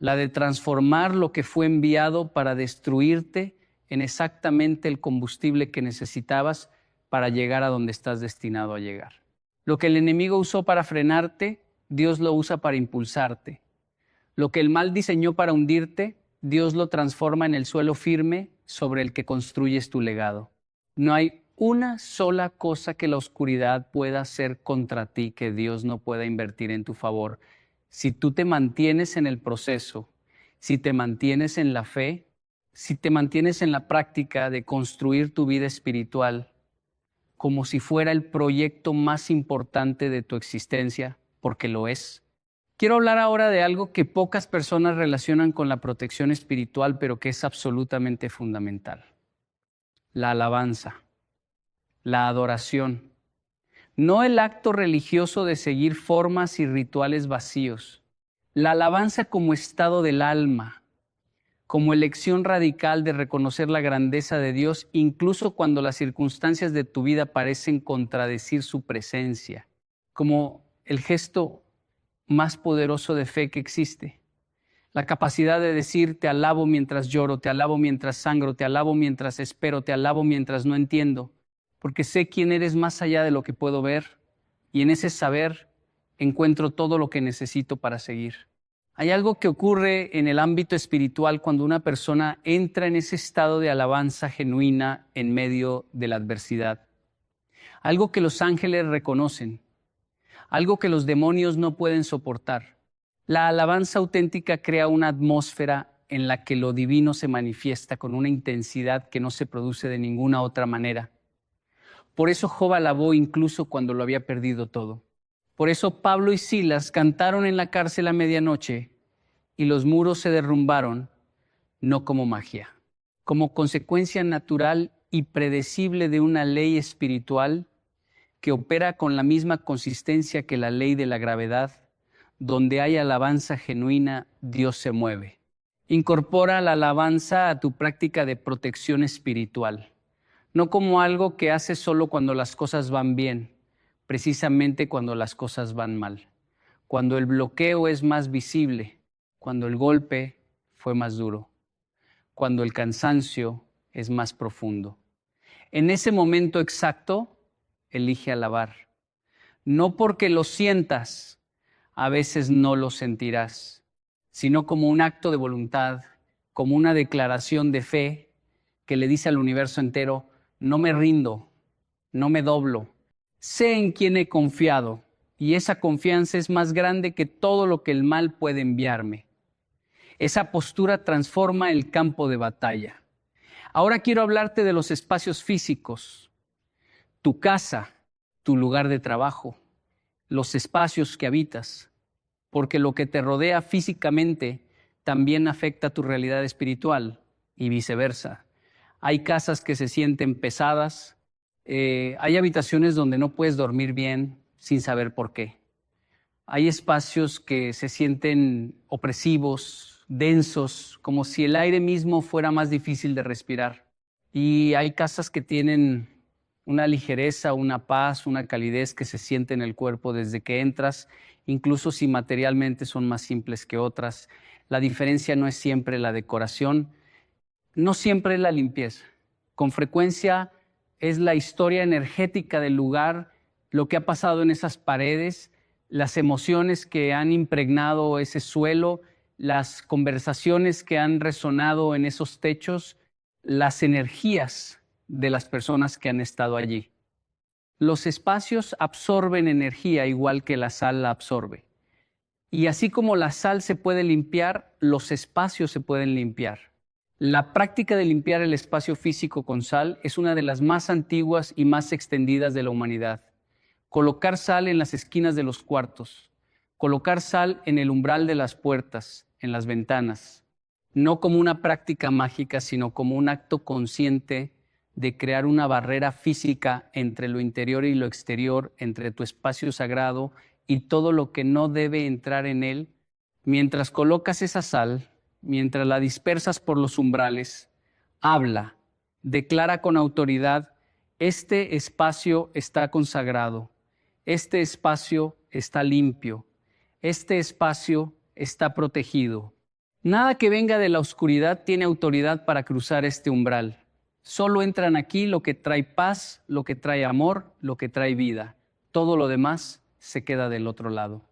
la de transformar lo que fue enviado para destruirte en exactamente el combustible que necesitabas para llegar a donde estás destinado a llegar. Lo que el enemigo usó para frenarte, Dios lo usa para impulsarte. Lo que el mal diseñó para hundirte, Dios lo transforma en el suelo firme sobre el que construyes tu legado. No hay una sola cosa que la oscuridad pueda hacer contra ti que Dios no pueda invertir en tu favor. Si tú te mantienes en el proceso, si te mantienes en la fe, si te mantienes en la práctica de construir tu vida espiritual como si fuera el proyecto más importante de tu existencia, porque lo es. Quiero hablar ahora de algo que pocas personas relacionan con la protección espiritual, pero que es absolutamente fundamental. La alabanza, la adoración. No el acto religioso de seguir formas y rituales vacíos. La alabanza como estado del alma, como elección radical de reconocer la grandeza de Dios, incluso cuando las circunstancias de tu vida parecen contradecir su presencia, como el gesto más poderoso de fe que existe. La capacidad de decir, te alabo mientras lloro, te alabo mientras sangro, te alabo mientras espero, te alabo mientras no entiendo, porque sé quién eres más allá de lo que puedo ver, y en ese saber encuentro todo lo que necesito para seguir. Hay algo que ocurre en el ámbito espiritual cuando una persona entra en ese estado de alabanza genuina en medio de la adversidad. Algo que los ángeles reconocen, algo que los demonios no pueden soportar. La alabanza auténtica crea una atmósfera en la que lo divino se manifiesta con una intensidad que no se produce de ninguna otra manera. Por eso Job alabó incluso cuando lo había perdido todo. Por eso Pablo y Silas cantaron en la cárcel a medianoche y los muros se derrumbaron, no como magia. Como consecuencia natural y predecible de una ley espiritual que opera con la misma consistencia que la ley de la gravedad, donde hay alabanza genuina, Dios se mueve. Incorpora la alabanza a tu práctica de protección espiritual, no como algo que haces solo cuando las cosas van bien, precisamente cuando las cosas van mal, cuando el bloqueo es más visible, cuando el golpe fue más duro, cuando el cansancio es más profundo. En ese momento exacto, elige alabar. No porque lo sientas, a veces no lo sentirás, sino como un acto de voluntad, como una declaración de fe que le dice al universo entero, no me rindo, no me doblo. Sé en quién he confiado y esa confianza es más grande que todo lo que el mal puede enviarme. Esa postura transforma el campo de batalla. Ahora quiero hablarte de los espacios físicos, tu casa, tu lugar de trabajo, los espacios que habitas, porque lo que te rodea físicamente también afecta tu realidad espiritual y viceversa. Hay casas que se sienten pesadas, hay habitaciones donde no puedes dormir bien sin saber por qué. Hay espacios que se sienten opresivos, densos, como si el aire mismo fuera más difícil de respirar. Y hay casas que tienen una ligereza, una paz, una calidez que se siente en el cuerpo desde que entras, incluso si materialmente son más simples que otras. La diferencia no es siempre la decoración, no siempre es la limpieza. Con frecuencia es la historia energética del lugar, lo que ha pasado en esas paredes, las emociones que han impregnado ese suelo, las conversaciones que han resonado en esos techos, las energías de las personas que han estado allí. Los espacios absorben energía igual que la sal la absorbe. Y así como la sal se puede limpiar, los espacios se pueden limpiar. La práctica de limpiar el espacio físico con sal es una de las más antiguas y más extendidas de la humanidad. Colocar sal en las esquinas de los cuartos, colocar sal en el umbral de las puertas, en las ventanas, no como una práctica mágica, sino como un acto consciente de crear una barrera física entre lo interior y lo exterior, entre tu espacio sagrado y todo lo que no debe entrar en él. Mientras colocas esa sal, mientras la dispersas por los umbrales, habla, declara con autoridad: este espacio está consagrado, este espacio está limpio, este espacio está protegido. Nada que venga de la oscuridad tiene autoridad para cruzar este umbral. Solo entran aquí lo que trae paz, lo que trae amor, lo que trae vida. Todo lo demás se queda del otro lado.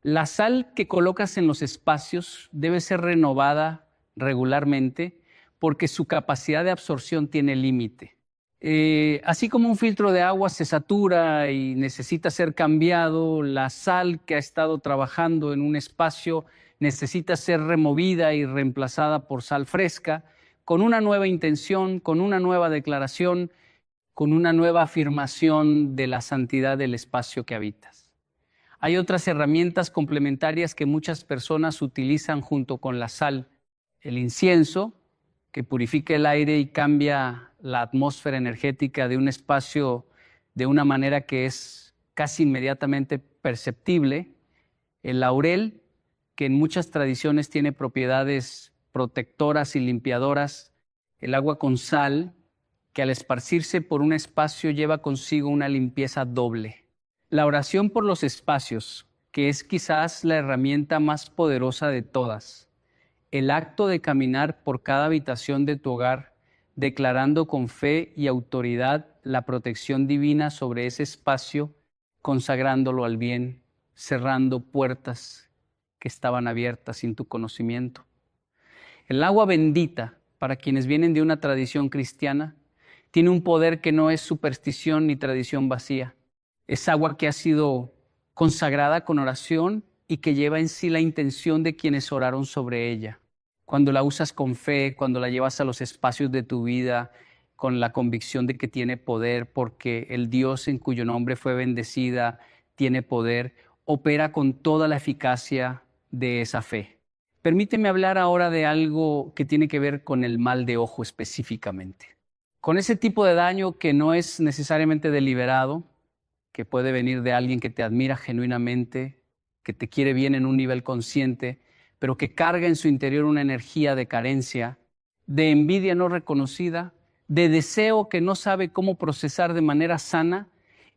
La sal que colocas en los espacios debe ser renovada regularmente porque su capacidad de absorción tiene límite. Así como un filtro de agua se satura y necesita ser cambiado, la sal que ha estado trabajando en un espacio necesita ser removida y reemplazada por sal fresca, con una nueva intención, con una nueva declaración, con una nueva afirmación de la santidad del espacio que habitas. Hay otras herramientas complementarias que muchas personas utilizan junto con la sal. El incienso, que purifica el aire y cambia la atmósfera energética de un espacio de una manera que es casi inmediatamente perceptible. El laurel, que en muchas tradiciones tiene propiedades protectoras y limpiadoras. El agua con sal, que al esparcirse por un espacio lleva consigo una limpieza doble. La oración por los espacios, que es quizás la herramienta más poderosa de todas. El acto de caminar por cada habitación de tu hogar, declarando con fe y autoridad la protección divina sobre ese espacio, consagrándolo al bien, cerrando puertas que estaban abiertas sin tu conocimiento. El agua bendita, para quienes vienen de una tradición cristiana, tiene un poder que no es superstición ni tradición vacía. Es agua que ha sido consagrada con oración y que lleva en sí la intención de quienes oraron sobre ella. Cuando la usas con fe, cuando la llevas a los espacios de tu vida, con la convicción de que tiene poder, porque el Dios en cuyo nombre fue bendecida tiene poder, opera con toda la eficacia de esa fe. Permíteme hablar ahora de algo que tiene que ver con el mal de ojo específicamente. Con ese tipo de daño que no es necesariamente deliberado, que puede venir de alguien que te admira genuinamente, que te quiere bien en un nivel consciente, pero que carga en su interior una energía de carencia, de envidia no reconocida, de deseo que no sabe cómo procesar de manera sana,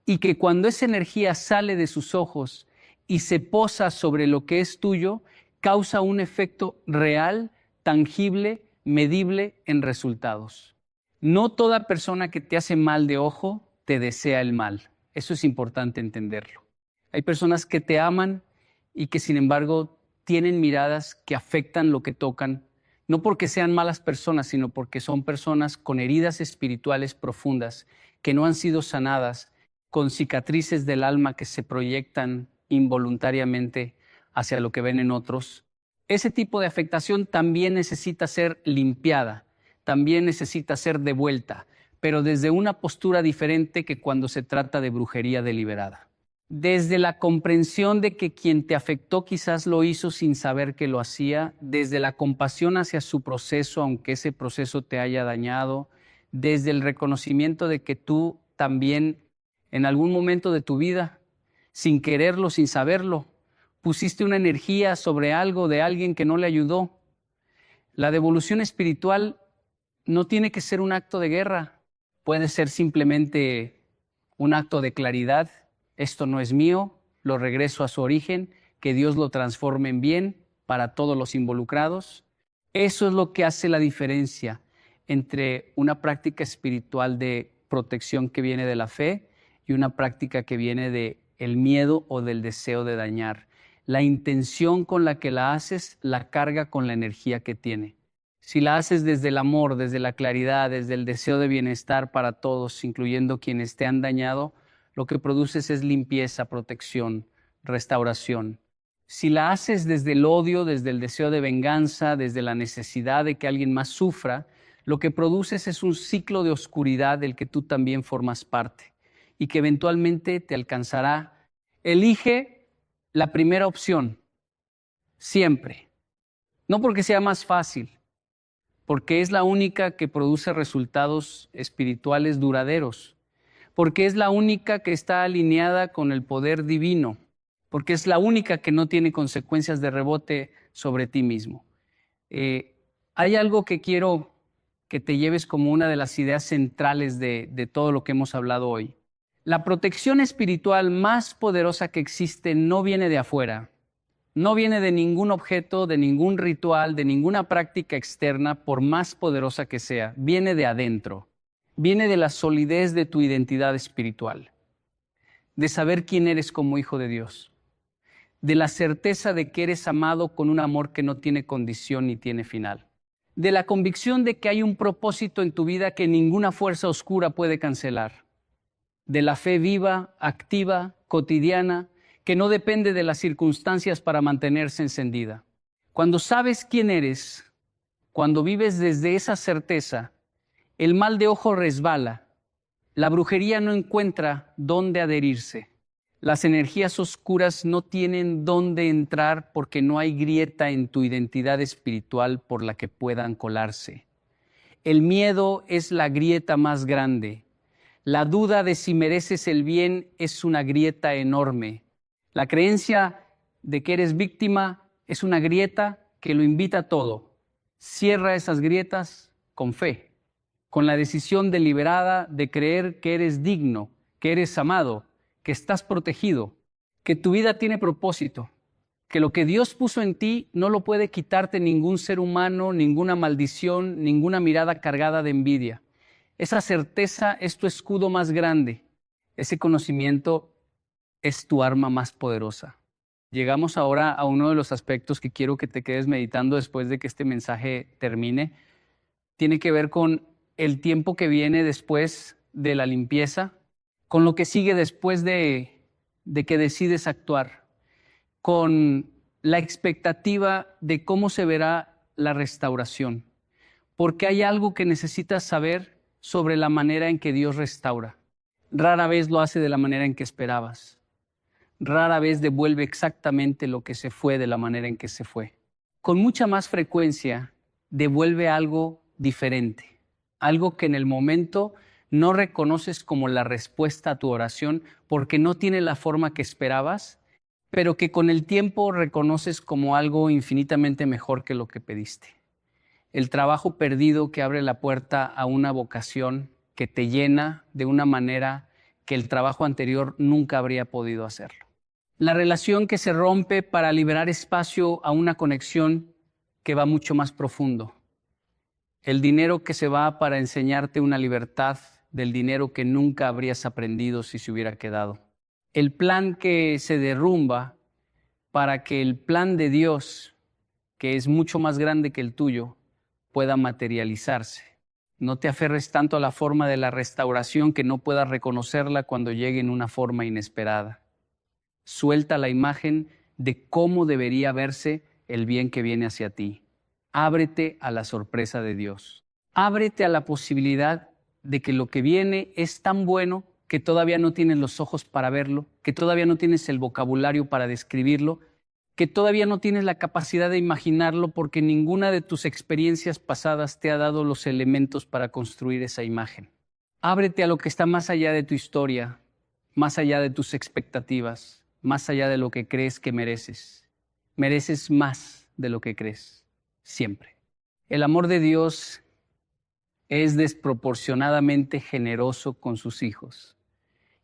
y que cuando esa energía sale de sus ojos y se posa sobre lo que es tuyo, causa un efecto real, tangible, medible en resultados. No toda persona que te hace mal de ojo te desea el mal. Eso es importante entenderlo. Hay personas que te aman y que sin embargo tienen miradas que afectan lo que tocan, no porque sean malas personas, sino porque son personas con heridas espirituales profundas que no han sido sanadas, con cicatrices del alma que se proyectan involuntariamente hacia lo que ven en otros, ese tipo de afectación también necesita ser limpiada, también necesita ser devuelta, pero desde una postura diferente que cuando se trata de brujería deliberada. Desde la comprensión de que quien te afectó quizás lo hizo sin saber que lo hacía, desde la compasión hacia su proceso, aunque ese proceso te haya dañado, desde el reconocimiento de que tú también en algún momento de tu vida, sin quererlo, sin saberlo, pusiste una energía sobre algo de alguien que no le ayudó. La devolución espiritual no tiene que ser un acto de guerra, puede ser simplemente un acto de claridad. Esto no es mío, lo regreso a su origen, que Dios lo transforme en bien para todos los involucrados. Eso es lo que hace la diferencia entre una práctica espiritual de protección que viene de la fe y una práctica que viene del miedo o del deseo de dañar. La intención con la que la haces la carga con la energía que tiene. Si la haces desde el amor, desde la claridad, desde el deseo de bienestar para todos, incluyendo quienes te han dañado, lo que produces es limpieza, protección, restauración. Si la haces desde el odio, desde el deseo de venganza, desde la necesidad de que alguien más sufra, lo que produces es un ciclo de oscuridad del que tú también formas parte y que eventualmente te alcanzará. Elige la primera opción, siempre. No porque sea más fácil, porque es la única que produce resultados espirituales duraderos, porque es la única que está alineada con el poder divino, porque es la única que no tiene consecuencias de rebote sobre ti mismo. Hay algo que quiero que te lleves como una de las ideas centrales de todo lo que hemos hablado hoy. La protección espiritual más poderosa que existe no viene de afuera, no viene de ningún objeto, de ningún ritual, de ninguna práctica externa, por más poderosa que sea, viene de adentro. Viene de la solidez de tu identidad espiritual, de saber quién eres como hijo de Dios, de la certeza de que eres amado con un amor que no tiene condición ni tiene final, de la convicción de que hay un propósito en tu vida que ninguna fuerza oscura puede cancelar, de la fe viva, activa, cotidiana, que no depende de las circunstancias para mantenerse encendida. Cuando sabes quién eres, cuando vives desde esa certeza, el mal de ojo resbala, la brujería no encuentra dónde adherirse, las energías oscuras no tienen dónde entrar porque no hay grieta en tu identidad espiritual por la que puedan colarse. El miedo es la grieta más grande. La duda de si mereces el bien es una grieta enorme. La creencia de que eres víctima es una grieta que lo invita a todo. Cierra esas grietas con fe, con la decisión deliberada de creer que eres digno, que eres amado, que estás protegido, que tu vida tiene propósito, que lo que Dios puso en ti no lo puede quitarte ningún ser humano, ninguna maldición, ninguna mirada cargada de envidia. Esa certeza es tu escudo más grande. Ese conocimiento es tu arma más poderosa. Llegamos ahora a uno de los aspectos que quiero que te quedes meditando después de que este mensaje termine. Tiene que ver con el tiempo que viene después de la limpieza, con lo que sigue después de que decides actuar, con la expectativa de cómo se verá la restauración. Porque hay algo que necesitas saber sobre la manera en que Dios restaura. Rara vez lo hace de la manera en que esperabas. Rara vez devuelve exactamente lo que se fue de la manera en que se fue. Con mucha más frecuencia devuelve algo diferente, algo que en el momento no reconoces como la respuesta a tu oración porque no tiene la forma que esperabas, pero que con el tiempo reconoces como algo infinitamente mejor que lo que pediste. El trabajo perdido que abre la puerta a una vocación que te llena de una manera que el trabajo anterior nunca habría podido hacerlo. La relación que se rompe para liberar espacio a una conexión que va mucho más profundo. El dinero que se va para enseñarte una libertad del dinero que nunca habrías aprendido si se hubiera quedado. El plan que se derrumba para que el plan de Dios, que es mucho más grande que el tuyo, pueda materializarse. No te aferres tanto a la forma de la restauración que no puedas reconocerla cuando llegue en una forma inesperada. Suelta la imagen de cómo debería verse el bien que viene hacia ti. Ábrete a la sorpresa de Dios. Ábrete a la posibilidad de que lo que viene es tan bueno que todavía no tienes los ojos para verlo, que todavía no tienes el vocabulario para describirlo, que todavía no tienes la capacidad de imaginarlo porque ninguna de tus experiencias pasadas te ha dado los elementos para construir esa imagen. Ábrete a lo que está más allá de tu historia, más allá de tus expectativas, más allá de lo que crees que mereces. Mereces más de lo que crees, siempre. El amor de Dios es desproporcionadamente generoso con sus hijos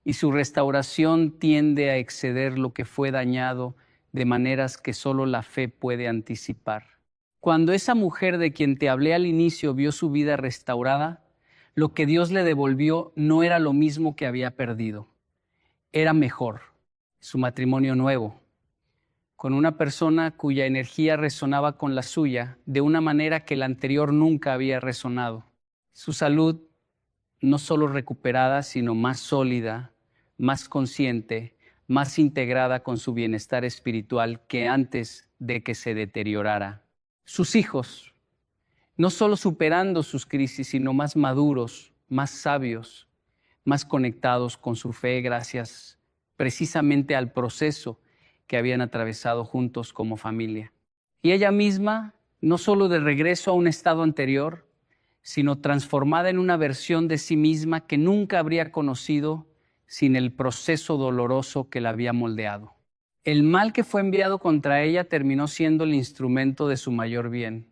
y su restauración tiende a exceder lo que fue dañado de maneras que solo la fe puede anticipar. Cuando esa mujer de quien te hablé al inicio vio su vida restaurada, lo que Dios le devolvió no era lo mismo que había perdido, era mejor, su matrimonio nuevo, con una persona cuya energía resonaba con la suya de una manera que la anterior nunca había resonado. Su salud no solo recuperada, sino más sólida, más consciente, más integrada con su bienestar espiritual que antes de que se deteriorara. Sus hijos, no solo superando sus crisis, sino más maduros, más sabios, más conectados con su fe gracias precisamente al proceso que habían atravesado juntos como familia. Y ella misma, no solo de regreso a un estado anterior, sino transformada en una versión de sí misma que nunca habría conocido sin el proceso doloroso que la había moldeado. El mal que fue enviado contra ella terminó siendo el instrumento de su mayor bien.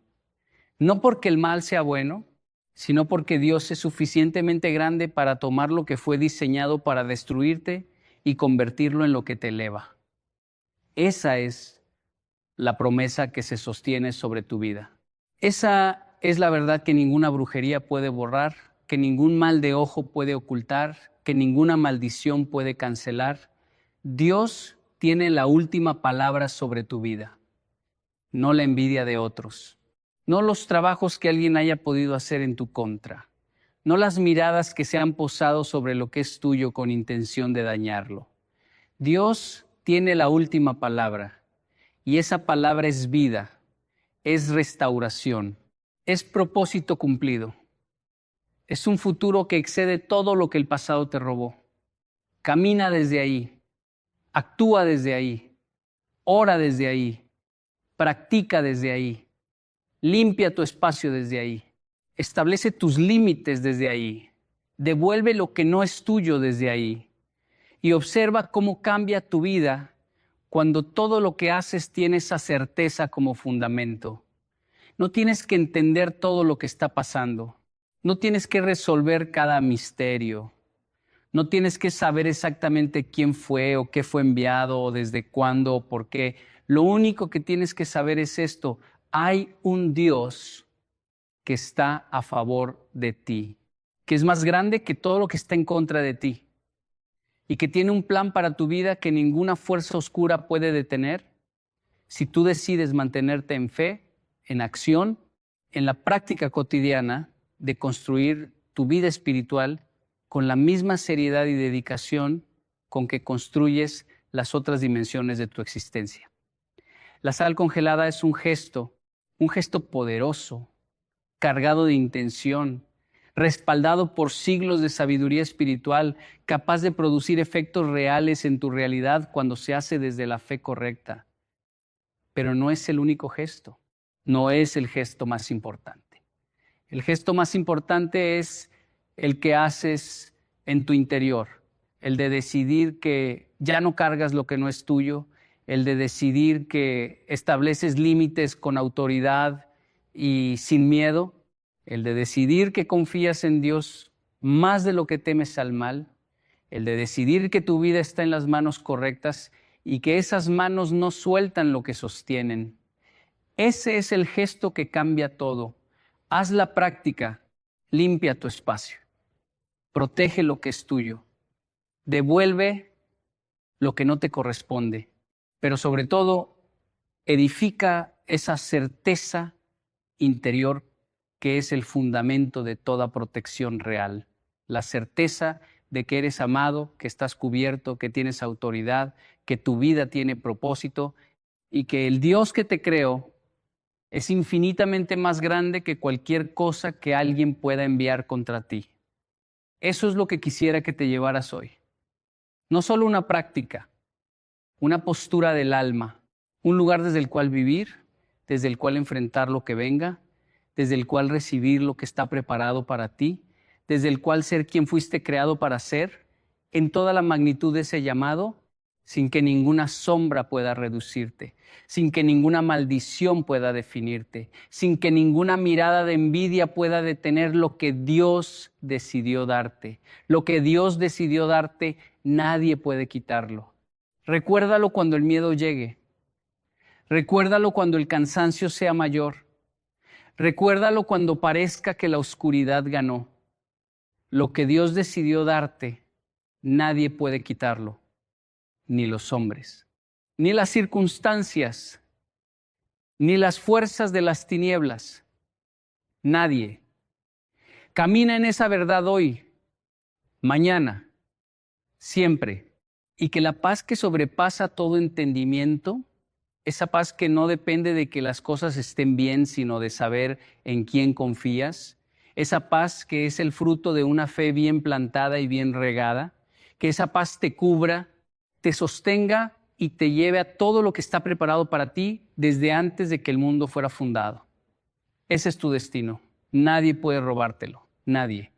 No porque el mal sea bueno, sino porque Dios es suficientemente grande para tomar lo que fue diseñado para destruirte y convertirlo en lo que te eleva. Esa es la promesa que se sostiene sobre tu vida. Esa es la verdad que ninguna brujería puede borrar, que ningún mal de ojo puede ocultar, que ninguna maldición puede cancelar. Dios tiene la última palabra sobre tu vida, no la envidia de otros, no los trabajos que alguien haya podido hacer en tu contra, no las miradas que se han posado sobre lo que es tuyo con intención de dañarlo. Dios tiene la última palabra y esa palabra es vida, es restauración, es propósito cumplido. Es un futuro que excede todo lo que el pasado te robó. Camina desde ahí, actúa desde ahí, ora desde ahí, practica desde ahí, limpia tu espacio desde ahí, establece tus límites desde ahí, devuelve lo que no es tuyo desde ahí y observa cómo cambia tu vida cuando todo lo que haces tiene esa certeza como fundamento. No tienes que entender todo lo que está pasando. No tienes que resolver cada misterio. No tienes que saber exactamente quién fue o qué fue enviado o desde cuándo o por qué. Lo único que tienes que saber es esto. Hay un Dios que está a favor de ti, que es más grande que todo lo que está en contra de ti y que tiene un plan para tu vida que ninguna fuerza oscura puede detener si tú decides mantenerte en fe, en acción, en la práctica cotidiana de construir tu vida espiritual con la misma seriedad y dedicación con que construyes las otras dimensiones de tu existencia. La sal congelada es un gesto poderoso, cargado de intención, respaldado por siglos de sabiduría espiritual, capaz de producir efectos reales en tu realidad cuando se hace desde la fe correcta. Pero no es el único gesto, no es el gesto más importante. El gesto más importante es el que haces en tu interior, el de decidir que ya no cargas lo que no es tuyo, el de decidir que estableces límites con autoridad y sin miedo, el de decidir que confías en Dios más de lo que temes al mal, el de decidir que tu vida está en las manos correctas y que esas manos no sueltan lo que sostienen. Ese es el gesto que cambia todo. Haz la práctica, limpia tu espacio, protege lo que es tuyo, devuelve lo que no te corresponde, pero sobre todo edifica esa certeza interior que es el fundamento de toda protección real, la certeza de que eres amado, que estás cubierto, que tienes autoridad, que tu vida tiene propósito y que el Dios que te creó es infinitamente más grande que cualquier cosa que alguien pueda enviar contra ti. Eso es lo que quisiera que te llevaras hoy. No solo una práctica, una postura del alma, un lugar desde el cual vivir, desde el cual enfrentar lo que venga, desde el cual recibir lo que está preparado para ti, desde el cual ser quien fuiste creado para ser, en toda la magnitud de ese llamado, sin que ninguna sombra pueda reducirte, sin que ninguna maldición pueda definirte, sin que ninguna mirada de envidia pueda detener lo que Dios decidió darte. Lo que Dios decidió darte, nadie puede quitarlo. Recuérdalo cuando el miedo llegue. Recuérdalo cuando el cansancio sea mayor. Recuérdalo cuando parezca que la oscuridad ganó. Lo que Dios decidió darte, nadie puede quitarlo, ni los hombres, ni las circunstancias, ni las fuerzas de las tinieblas. Nadie. Camina en esa verdad hoy, mañana, siempre. Y que la paz que sobrepasa todo entendimiento, esa paz que no depende de que las cosas estén bien, sino de saber en quién confías, esa paz que es el fruto de una fe bien plantada y bien regada, que esa paz te cubra, te sostenga y te lleve a todo lo que está preparado para ti desde antes de que el mundo fuera fundado. Ese es tu destino. Nadie puede robártelo. Nadie.